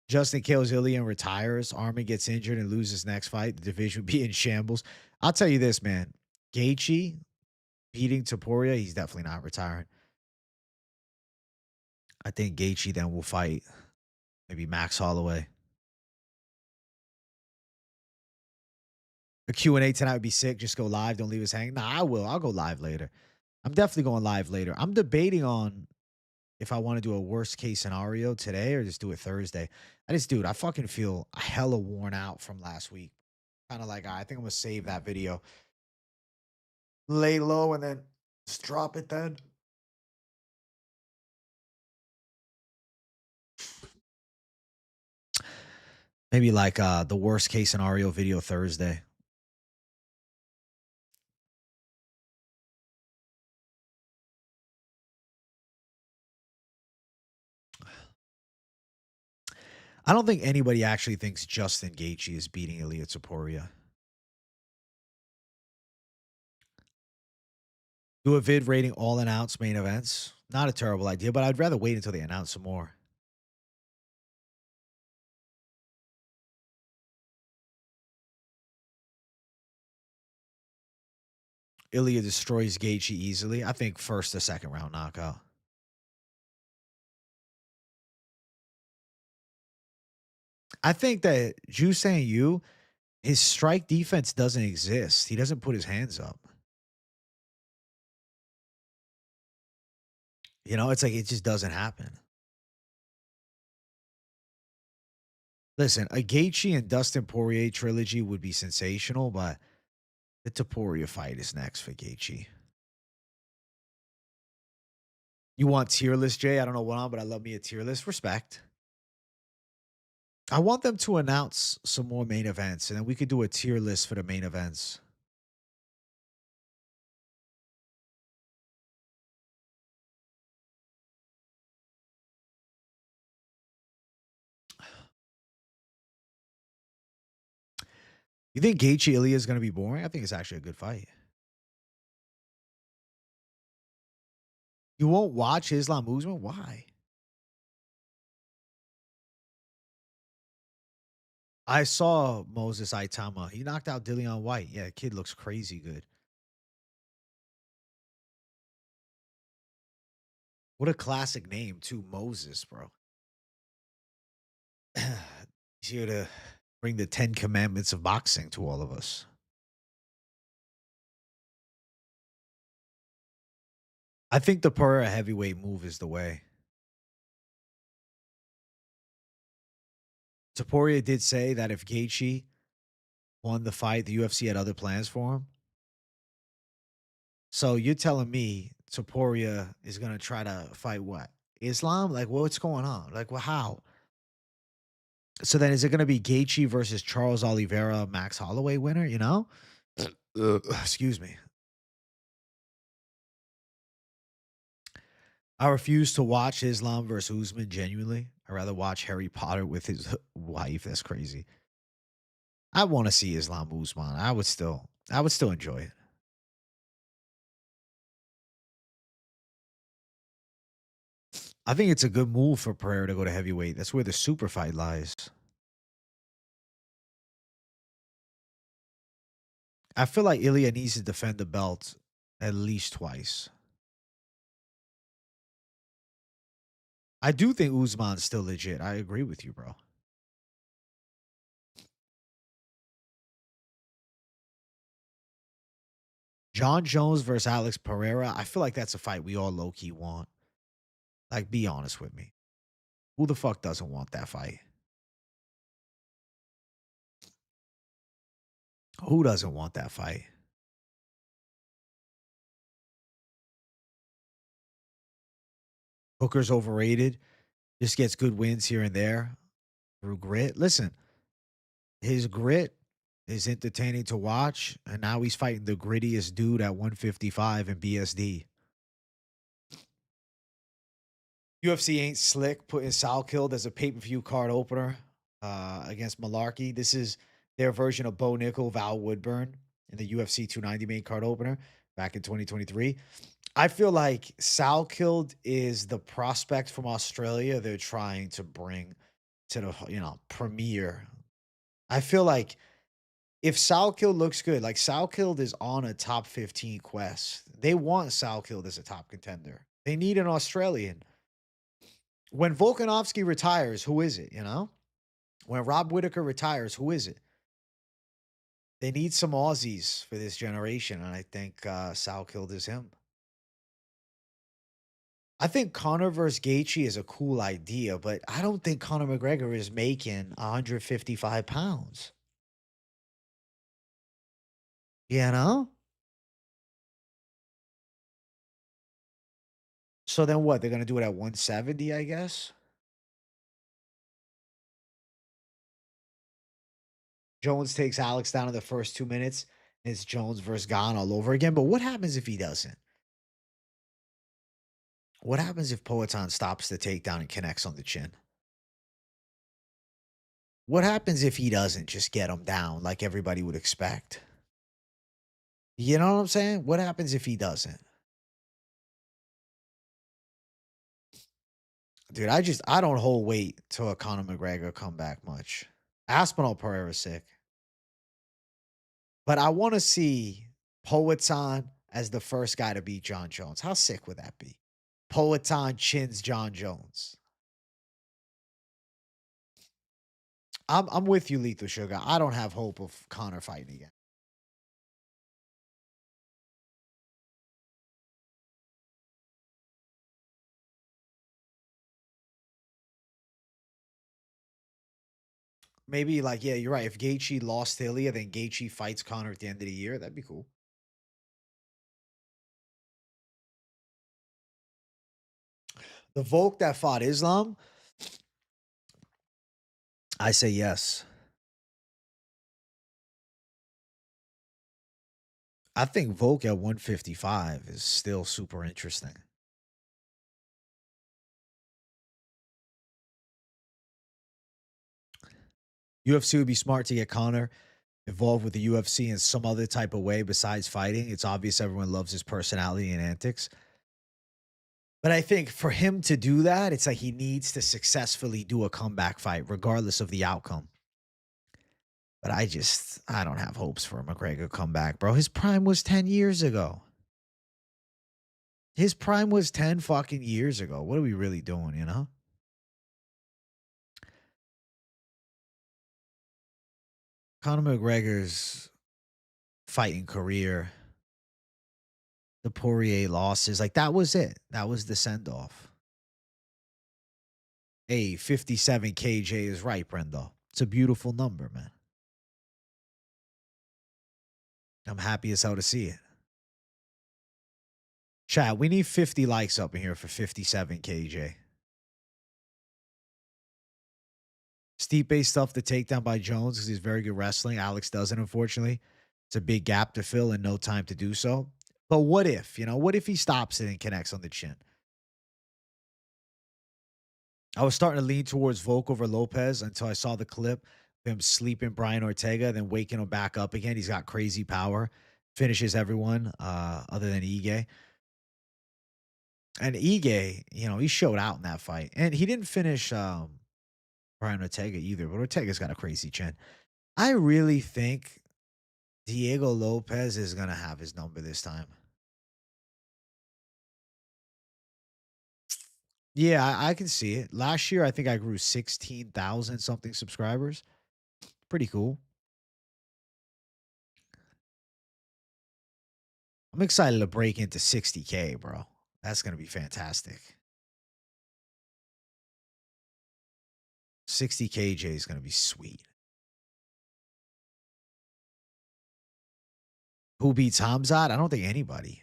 S1: Justin kills Ilya and retires. Armin gets injured and loses next fight. The division would be in shambles. I'll tell you this, man. Gaethje beating Topuria, he's definitely not retiring. I think Gaethje then will fight maybe Max Holloway. A Q&A tonight would be sick. Just go live. Don't leave us hanging. Nah, I will. I'll go live later. I'm definitely going live later. I'm debating on if I want to do a worst case scenario today or just do it Thursday. Dude, I fucking feel hella worn out from last week. Kind of like, I think I'm going to save that video. Lay low and then just drop it then. Maybe like the worst case scenario video Thursday. I don't think anybody actually thinks Justin Gaethje is beating Ilia Topuria. Do a vid rating all announced main events. Not a terrible idea, but I'd rather wait until they announce some more. Ilya destroys Gaethje easily. I think first or second round knockout. I think that Ju saying you, his strike defense doesn't exist. He doesn't put his hands up. You know, it's like it just doesn't happen. Listen, a Gaethje and Dustin Poirier trilogy would be sensational, but the Topuria fight is next for Gaethje. You want tier list, Jay? I don't know what on, but I love me a tier list. Respect. I want them to announce some more main events, and then we could do a tier list for the main events. You think Gaethje Ilya is going to be boring? I think it's actually a good fight. You won't watch Islam Usman? Why? I saw Moses Aitama. He knocked out Dillian White. Yeah, kid looks crazy good. What a classic name, too. Moses, bro. He's here to bring the 10 commandments of boxing to all of us. I think the Pereira heavyweight move is the way. Topuria did say that if Gaethje won the fight, the UFC had other plans for him. So you're telling me Topuria is going to try to fight what? Islam? Like, what's going on? Like, well, how? So then is it going to be Gaethje versus Charles Oliveira, Max Holloway winner, you know? Excuse me. I refuse to watch Islam versus Usman genuinely. I'd rather watch Harry Potter with his wife. That's crazy. I want to see Islam Usman. I would still enjoy it. I think it's a good move for Pereira to go to heavyweight. That's where the super fight lies. I feel like Ilya needs to defend the belt at least twice. I do think Usman's still legit. I agree with you, bro. John Jones versus Alex Pereira. I feel like that's a fight we all low-key want. Like, be honest with me. Who the fuck doesn't want that fight? Who doesn't want that fight? Hooker's overrated. Just gets good wins here and there through grit. Listen, his grit is entertaining to watch, and now he's fighting the grittiest dude at 155 in BSD. UFC ain't slick putting Salkilld as a pay-per-view card opener against Mullarkey. This is their version of Bo Nickel, Val Woodburn in the UFC 290 main card opener back in 2023. I feel like Salkilld is the prospect from Australia they're trying to bring to the premiere. I feel like if Salkilld looks good, like Salkilld is on a top 15 quest. They want Salkilld as a top contender. They need an Australian. When Volkanovski retires, who is it? When Rob Whittaker retires, who is it? They need some Aussies for this generation, and I think Salkilld is him. I think Conor versus Gaethje is a cool idea, but I don't think Conor McGregor is making 155 pounds. You know? So then what? They're going to do it at 170, I guess? Jones takes Alex down in the first 2 minutes. It's Jones versus Gane all over again. But what happens if he doesn't? What happens if Poatan stops the takedown and connects on the chin? What happens if he doesn't just get him down like everybody would expect? You know what I'm saying? What happens if he doesn't? Dude, I don't hold weight till a Conor McGregor come back much. Aspinall Pereira's sick. But I want to see Poatan as the first guy to beat John Jones. How sick would that be? Poatan chins John Jones. I'm with you, Lethal Sugar. I don't have hope of Conor fighting again. Maybe like, yeah, you're right. If Gaethje lost to Ilya, then Gaethje fights Conor at the end of the year. That'd be cool. The Volk that fought Islam, I say yes. I think Volk at 155 is still super interesting. UFC would be smart to get Conor involved with the UFC in some other type of way besides fighting. It's obvious everyone loves his personality and antics. But I think for him to do that, it's like he needs to successfully do a comeback fight, regardless of the outcome. But I don't have hopes for a McGregor comeback, bro. His prime was 10 years ago. His prime was 10 fucking years ago. What are we really doing, you know? Conor McGregor's fighting career, the Poirier losses, like that was it. That was the send off. Hey, 57 KJ is right, Brenda. It's a beautiful number, man. I'm happy as hell to see it. Chat, we need 50 likes up in here for 57 KJ. Stipe stuffed the takedown by Jones because he's very good wrestling. Alex doesn't, unfortunately. It's a big gap to fill and no time to do so. But what if, what if he stops it and connects on the chin? I was starting to lean towards Volk over Lopes until I saw the clip of him sleeping Brian Ortega, then waking him back up again. He's got crazy power, finishes everyone other than Ige. And Ige, he showed out in that fight. And he didn't finish Brian Ortega either, but Ortega's got a crazy chin. I really think Diego Lopes is going to have his number this time. Yeah, I can see it. Last year, I think I grew 16,000 something subscribers. Pretty cool. I'm excited to break into 60K, bro. That's going to be fantastic. 60 KJ is going to be sweet. Who beats Hamzat? I don't think anybody.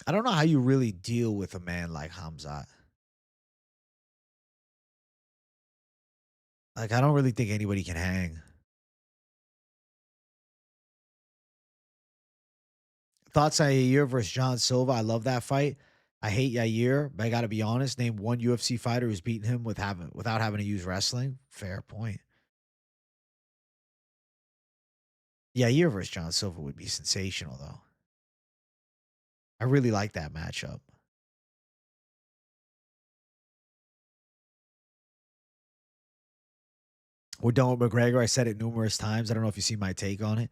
S1: I don't know how you really deal with a man like Hamzat. Like, I don't really think anybody can hang. Thoughts on Yair versus John Silva? I love that fight. I hate Yair, but I got to be honest. Name one UFC fighter who's beaten him without having to use wrestling. Fair point. Yair versus John Silva would be sensational, though. I really like that matchup. We're done with McGregor. I said it numerous times. I don't know if you see my take on it.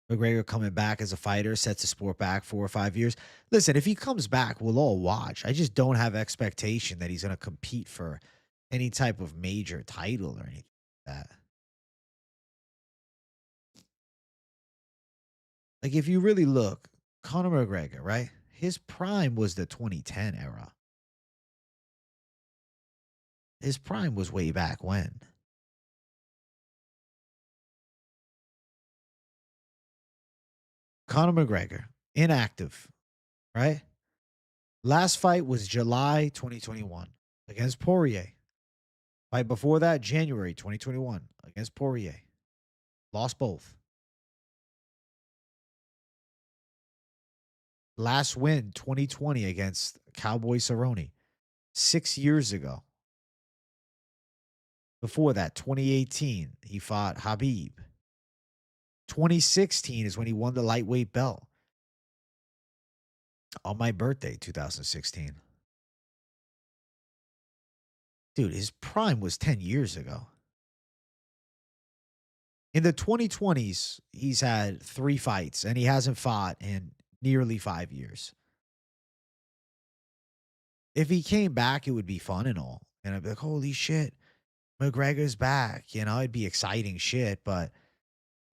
S1: McGregor coming back as a fighter, sets the sport back 4 or 5 years. Listen, if he comes back, we'll all watch. I just don't have expectation that he's going to compete for any type of major title or anything like that. Like, if you really look, Conor McGregor, right? His prime was the 2010 era. His prime was way back when. Conor McGregor, inactive, right? Last fight was July 2021 against Poirier. Fight before that, January 2021 against Poirier. Lost both. Last win, 2020 against Cowboy Cerrone. 6 years ago. Before that, 2018, he fought Habib. 2016 is when he won the lightweight belt. On my birthday, 2016. Dude, his prime was 10 years ago. In the 2020s, he's had 3 fights, and he hasn't fought in nearly 5 years. If he came back, it would be fun and all. And I'd be like, holy shit, McGregor's back. You know, it'd be exciting shit. But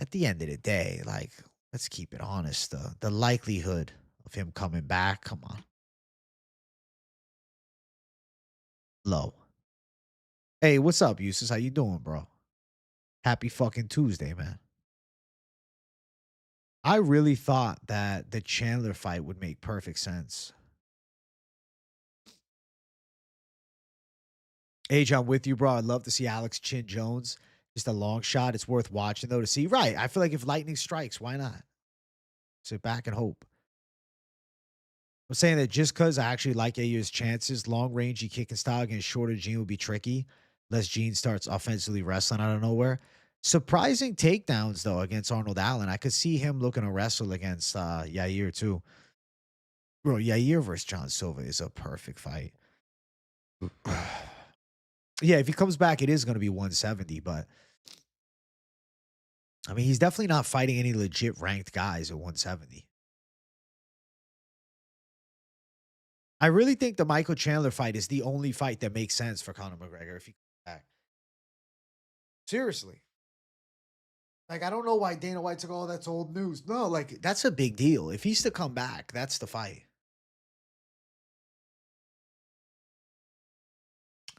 S1: at the end of the day, like, let's keep it honest. The likelihood of him coming back, come on. Low. Hey, what's up, Eustace? How you doing, bro? Happy fucking Tuesday, man. I really thought that the Chandler fight would make perfect sense. Age, I'm with you, bro. I'd love to see Alex Chin Jones. Just a long shot. It's worth watching, though, to see. Right. I feel like if lightning strikes, why not? Sit back and hope. I'm saying that just because I actually like AU's chances, long rangey kicking style against shorter Gene would be tricky. Unless Gene starts offensively wrestling out of nowhere. Surprising takedowns, though, against Arnold Allen. I could see him looking to wrestle against Yair, too. Bro, Yair versus John Silva is a perfect fight. Yeah, if he comes back, it is going to be 170, but I mean, he's definitely not fighting any legit ranked guys at 170. I really think the Michael Chandler fight is the only fight that makes sense for Conor McGregor if he comes back. Seriously. Like, I don't know why Dana White took all that's old news. No, like, that's a big deal. If he's to come back, that's the fight.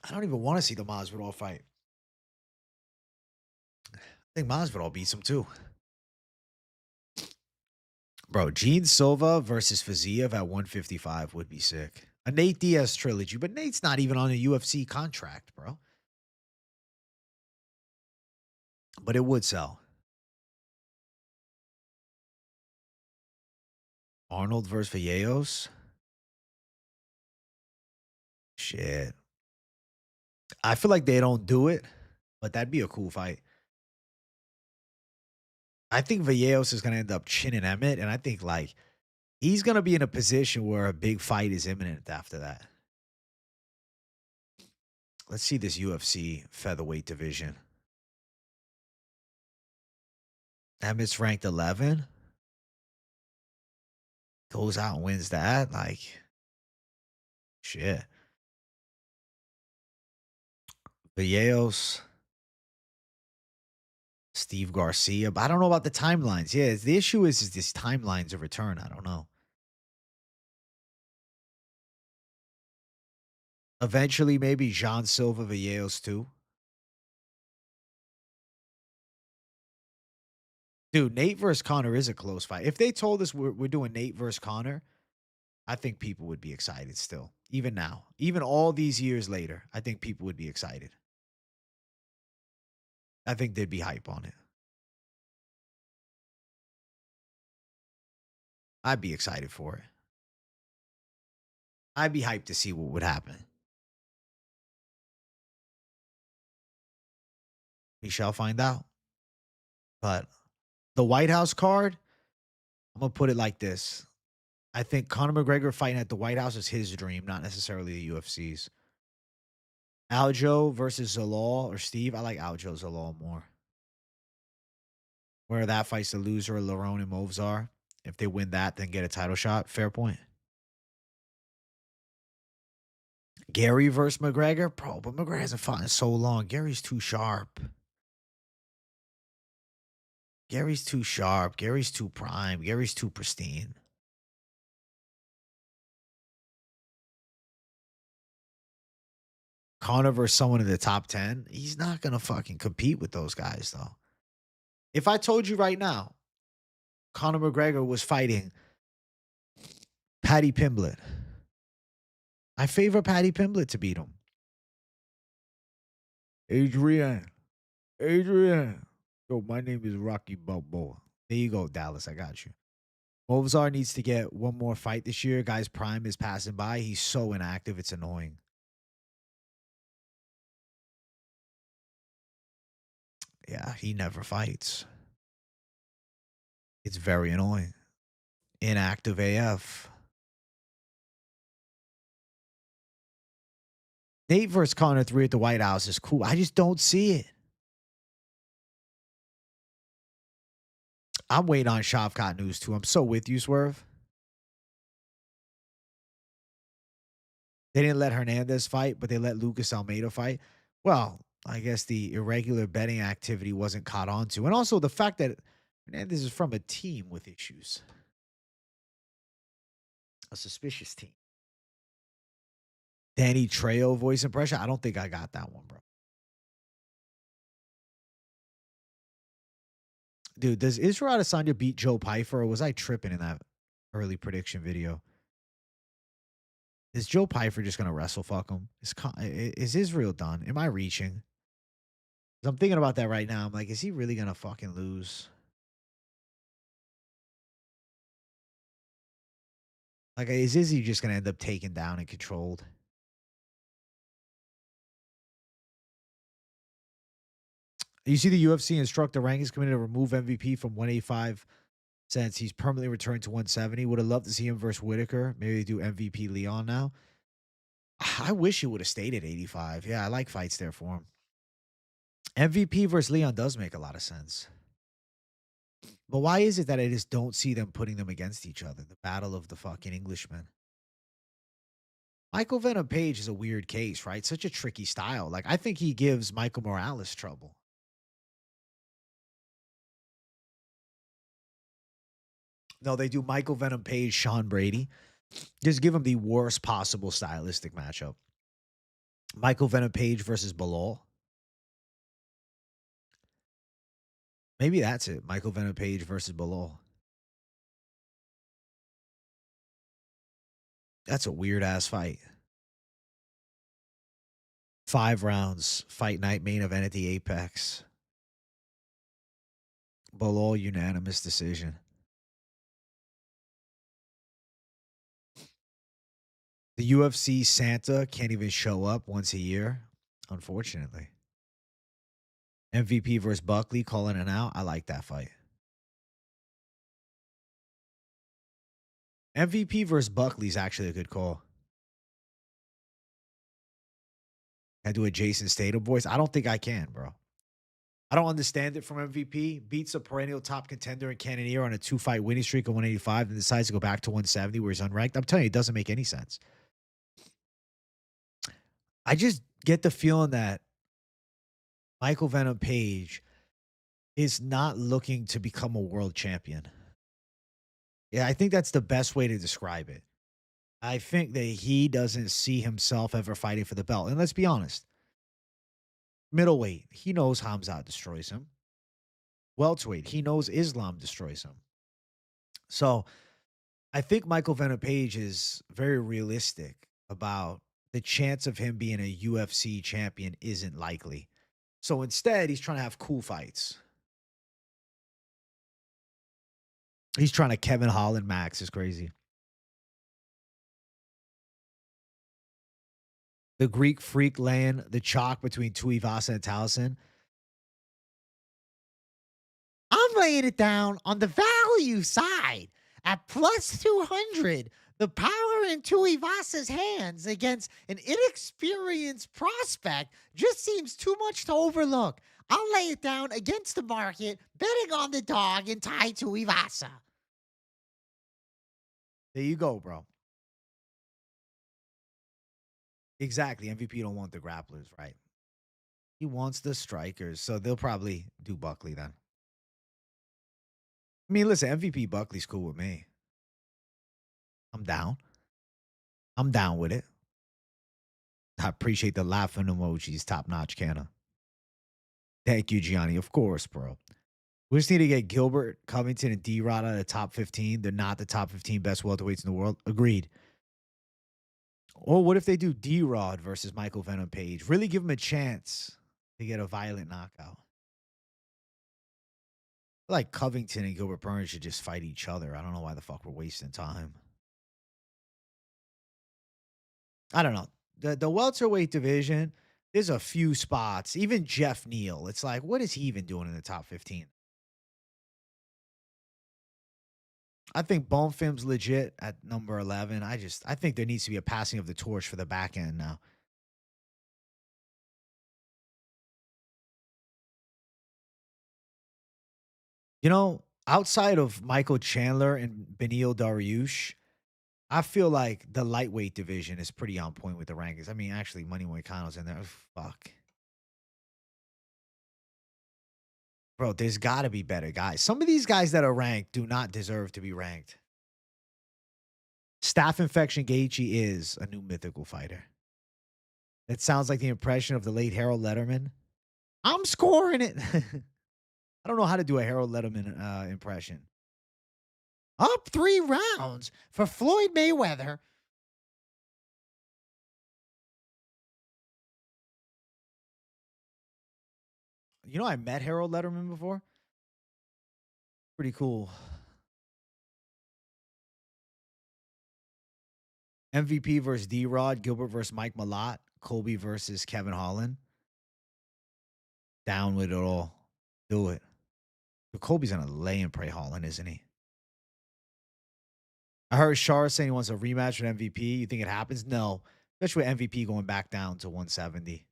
S1: I don't even want to see the Masvidal fight. I think Masvidal beats him too. Bro, Gene Silva versus Fiziev at 155 would be sick. A Nate Diaz trilogy, but Nate's not even on a UFC contract, bro. But it would sell. Arnold versus Vallejos. Shit. I feel like they don't do it, but that'd be a cool fight. I think Vallejos is going to end up chinning Emmett, and I think, like, he's going to be in a position where a big fight is imminent after that. Let's see this UFC featherweight division. Emmett's ranked 11. Goes out and wins that. Like, shit. Vallejos. Steve Garcia. But I don't know about the timelines. Yeah, the issue is this timelines of return. I don't know. Eventually, maybe Jean Silva Vallejos too. Dude, Nate versus Connor is a close fight. If they told us we're doing Nate versus Connor, I think people would be excited still. Even now. Even all these years later, I think people would be excited. I think they'd be hype on it. I'd be excited for it. I'd be hyped to see what would happen. We shall find out. But the White House card, I'm going to put it like this. I think Conor McGregor fighting at the White House is his dream, not necessarily the UFC's. Aljo versus Zalal or Steve. I like Aljo Zalal more. Where that fights the loser of Lerone and Movzar. If they win that, then get a title shot. Fair point. Gary versus McGregor? Bro, but McGregor hasn't fought in so long. Gary's too sharp. Gary's too sharp. Gary's too prime. Gary's too pristine. Conor versus someone in the top 10, he's not going to fucking compete with those guys, though. If I told you right now, Conor McGregor was fighting Paddy Pimblett, I favor Paddy Pimblett to beat him. Adrian. Yo, my name is Rocky Balboa. There you go, Dallas. I got you. Movzar needs to get one more fight this year. Guy's prime is passing by. He's so inactive. It's annoying. Yeah, he never fights. It's very annoying. Inactive AF. Nate versus Conor 3 at the White House is cool. I just don't see it. I'm waiting on Shavkat news too. I'm so with you, Swerve. They didn't let Hernandez fight, but they let Lucas Almeida fight. Well, I guess the irregular betting activity wasn't caught on to. And also the fact that Hernandez is from a team with issues. A suspicious team. Danny Trejo voice impression. I don't think I got that one, bro. Dude, does Israel Adesanya beat Joe Pyfer, or was I tripping in that early prediction video? Is Joe Pyfer just going to wrestle fuck him? Is Israel done? Am I reaching? I'm thinking about that right now. I'm like, is he really going to fucking lose? Like, is Izzy just going to end up taken down and controlled? You see the UFC instruct the rankings committee to remove MVP from 185 since he's permanently returned to 170. Would have loved to see him versus Whitaker. Maybe they do MVP Leon now. I wish he would have stayed at 85. Yeah, I like fights there for him. MVP versus Leon does make a lot of sense. But why is it that I just don't see them putting them against each other? The battle of the fucking Englishmen. Michael Venom Page is a weird case, right? Such a tricky style. Like, I think he gives Michael Morales trouble. No, they do Michael Venom Page, Sean Brady. Just give him the worst possible stylistic matchup. Michael Venom Page versus Bilal. Maybe that's it. Michael Venom Page versus Bilal. That's a weird ass fight. 5 rounds, fight night main event at the Apex. Bilal unanimous decision. The UFC Santa can't even show up once a year, unfortunately. MVP versus Buckley, calling it out. I like that fight. MVP versus Buckley is actually a good call. Can I do a Jason Statham voice? I don't think I can, bro. I don't understand it from MVP. Beats a perennial top contender in Cannonier on a 2-fight winning streak of 185 and decides to go back to 170 where he's unranked. I'm telling you, it doesn't make any sense. I just get the feeling that Michael Venom Page is not looking to become a world champion. Yeah, I think that's the best way to describe it. I think that he doesn't see himself ever fighting for the belt. And let's be honest, middleweight, he knows Hamzat destroys him. Welterweight, he knows Islam destroys him. So I think Michael Venom Page is very realistic about the chance of him being a UFC champion isn't likely. So instead, he's trying to have cool fights. He's trying to Kevin Holland Max is crazy. The Greek freak laying the chalk between Tuivasa and Towson. I'm laying it down on the value side at plus 200. The power in Tuivasa's hands against an inexperienced prospect just seems too much to overlook. I'll lay it down against the market, betting on the dog and Tai Tuivasa. There you go, bro. Exactly. MVP don't want the grapplers, right? He wants the strikers, so they'll probably do Buckley then. I mean, listen, MVP Buckley's cool with me. I'm down. I'm down with it. I appreciate the laughing emojis, top notch, Canna. Thank you, Gianni. Of course, bro. We just need to get Gilbert, Covington, and D-Rod out of the top 15. They're not the top 15 best welterweights in the world. Agreed. Or what if they do D-Rod versus Michael Venom Page? Really give him a chance to get a violent knockout. Like Covington and Gilbert Burns should just fight each other. I don't know why the fuck we're wasting time. I don't know. The welterweight division, there's a few spots. Even Jeff Neal. It's like, what is he even doing in the top 15? I think Bonfim's legit at number 11. I think there needs to be a passing of the torch for the back end now. You know, outside of Michael Chandler and Benil Dariush, I feel like the lightweight division is pretty on point with the rankings. I mean, actually, Money Moicano's in there. Fuck. Bro, there's got to be better guys. Some of these guys that are ranked do not deserve to be ranked. Staph infection Gaethje is a new mythical fighter. That sounds like the impression of the late Harold Letterman. I'm scoring it. I don't know how to do a Harold Letterman impression. Up 3 rounds for Floyd Mayweather. You know, I met Harold Letterman before. Pretty cool. MVP versus D-Rod, Gilbert versus Mike Malott, Colby versus Kevin Holland. Down with it all. Do it. But Colby's gonna lay and pray Holland, isn't he? I heard Shar saying he wants a rematch with MVP. You think it happens? No. Especially with MVP going back down to 170.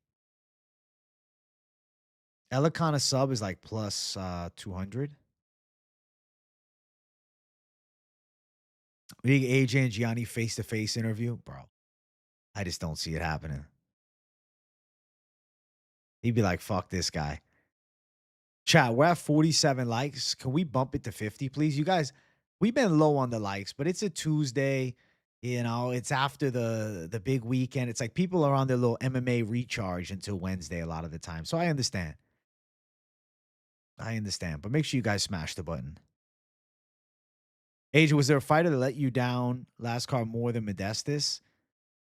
S1: Elikana sub is like plus 200. We need AJ and Gianni face-to-face interview. Bro, I just don't see it happening. He'd be like, fuck this guy. Chat, we're at 47 likes. Can we bump it to 50, please? You guys, we've been low on the likes, but it's a Tuesday. You know, it's after the big weekend. It's like people are on their little MMA recharge until Wednesday a lot of the time. So I understand. I understand. But make sure you guys smash the button. AJ, was there a fighter that let you down last card more than Modestus?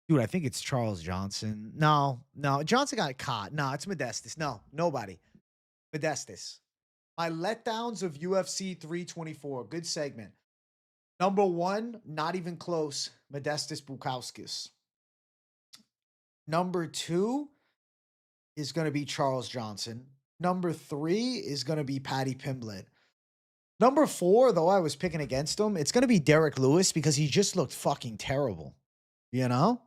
S1: Dude, I think it's Charles Johnson. No. Johnson got caught. No, it's Modestus. No, nobody. Modestus. My letdowns of UFC 324. Good segment. Number 1, not even close. Modestus Bukauskas. Number 2 is going to be Charles Johnson. Number 3 is going to be Patty Pimblett. Number 4, though I was picking against him, it's going to be Derek Lewis because he just looked fucking terrible. You know?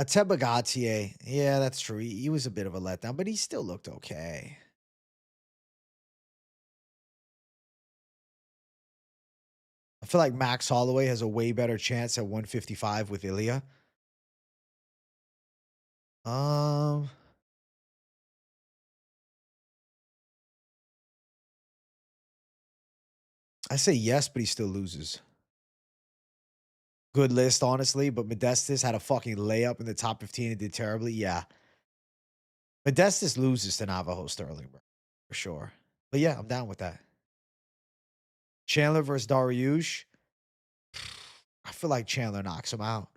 S1: Ateba Gaethje, yeah, that's true. He was a bit of a letdown, but he still looked okay. I feel like Max Holloway has a way better chance at 155 with Ilya. I say yes, but he still loses. Good list, honestly, but Modestus had a fucking layup in the top 15 and did terribly. Yeah. Modestus loses to Navajo Sterling, bro. For sure. But yeah, I'm down with that. Chandler versus Dariush. I feel like Chandler knocks him out.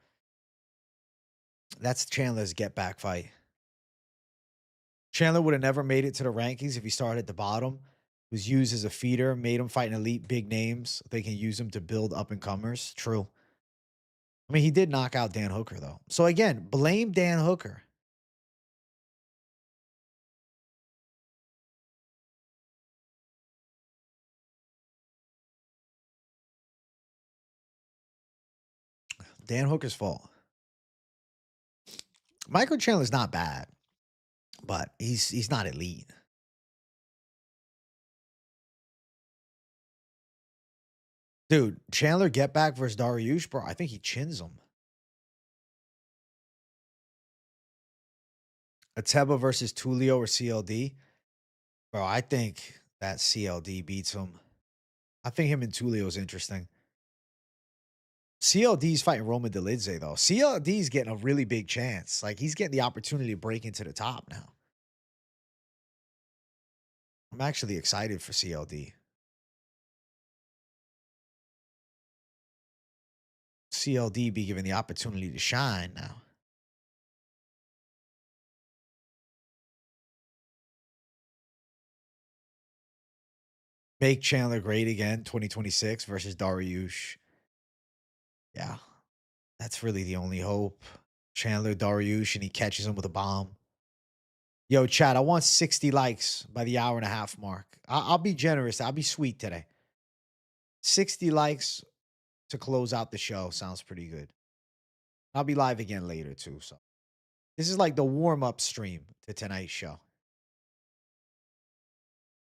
S1: That's Chandler's get back fight. Chandler would have never made it to the rankings if he started at the bottom. Was used as a feeder, made him fight an elite big names. They can use him to build up and comers. True. I mean, he did knock out Dan Hooker, though. So again, blame Dan Hooker. Dan Hooker's fault. Michael Chandler's not bad, but he's not elite. Dude, Chandler get back versus Dariush, bro. I think he chins him. Ateba versus Tulio or CLD. Bro, I think that CLD beats him. I think him and Tulio is interesting. CLD's fighting Roman Dolidze, though. CLD's getting a really big chance. Like, he's getting the opportunity to break into the top now. I'm actually excited for CLD. CLD be given the opportunity to shine now. Make Chandler great again, 2026 versus Dariush. Yeah, that's really the only hope. Chandler, Dariush, and he catches him with a bomb. Yo, chat, I want 60 likes by the hour and a half mark. I'll be generous. I'll be sweet today. 60 likes to close out the show sounds pretty good. I'll be live again later, too. So this is like the warm-up stream to tonight's show.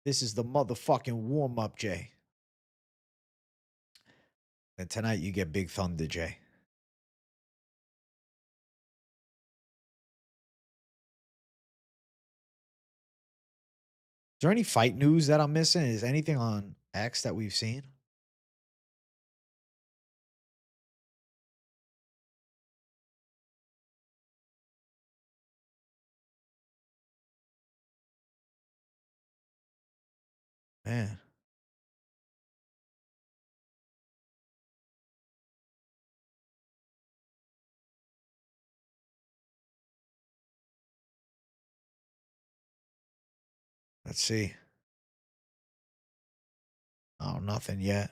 S1: This is the motherfucking warm-up, Jay. And tonight you get Big Thunder, Jay. Is there any fight news that I'm missing? Is anything on X that we've seen? Man. Let's see. Oh, nothing yet.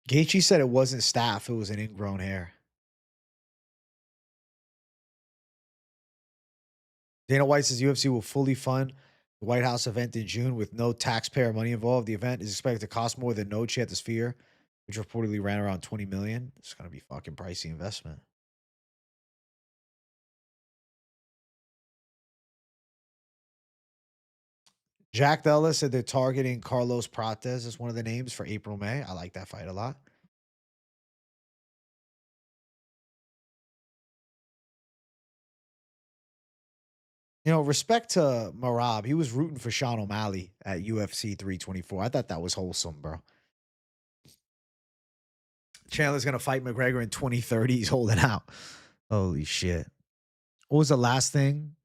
S1: Gaethje said it wasn't staph, it was an ingrown hair. Dana White says UFC will fully fund the White House event in June with no taxpayer money involved. The event is expected to cost more than Noche at the Sphere, which reportedly ran around $20 million. It's going to be fucking pricey investment. Jack Della said they're targeting Carlos Prates as one of the names for April, May. I like that fight a lot. You know, respect to Marab. He was rooting for Sean O'Malley at UFC 324. I thought that was wholesome, bro. Chandler's going to fight McGregor in 2030. He's holding out. Holy shit. What was the last thing?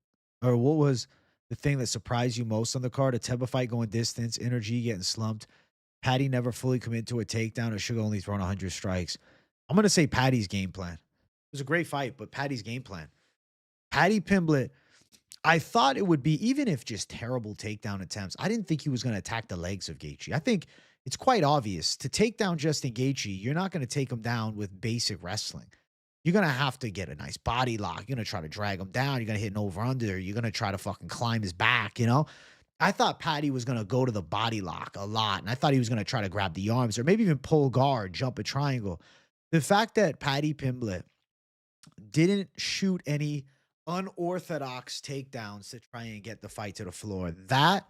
S1: Or what was the thing that surprised you most on the card? A Teba fight going distance, energy getting slumped. Patty never fully commit to a takedown, or Sugar only thrown 100 strikes. I'm going to say Patty's game plan. It was a great fight, but Patty's game plan. Patty Pimblett, I thought it would be, even if just terrible takedown attempts, I didn't think he was going to attack the legs of Gaethje. I think it's quite obvious. To take down Justin Gaethje, you're not going to take him down with basic wrestling. You're going to have to get a nice body lock. You're going to try to drag him down. You're going to hit an over-under. You're going to try to fucking climb his back, you know? I thought Patty was going to go to the body lock a lot, and I thought he was going to try to grab the arms or maybe even pull guard, jump a triangle. The fact that Patty Pimblett didn't shoot any unorthodox takedowns to try and get the fight to the floor, that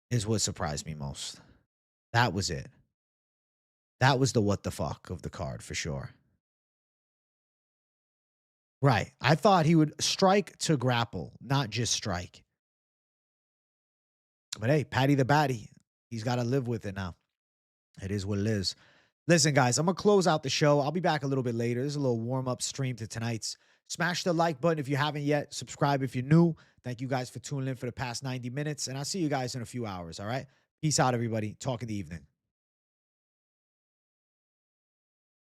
S1: is what surprised me most. That was it. That was the what the fuck of the card for sure. Right. I thought he would strike to grapple, not just strike. But hey, Patty the Batty, he's got to live with it now. It is what it is. Listen, guys, I'm going to close out the show. I'll be back a little bit later. This is a little warm-up stream to tonight's. Smash the like button if you haven't yet. Subscribe if you're new. Thank you guys for tuning in for the past 90 minutes, and I'll see you guys in a few hours, all right? Peace out, everybody. Talk in the evening.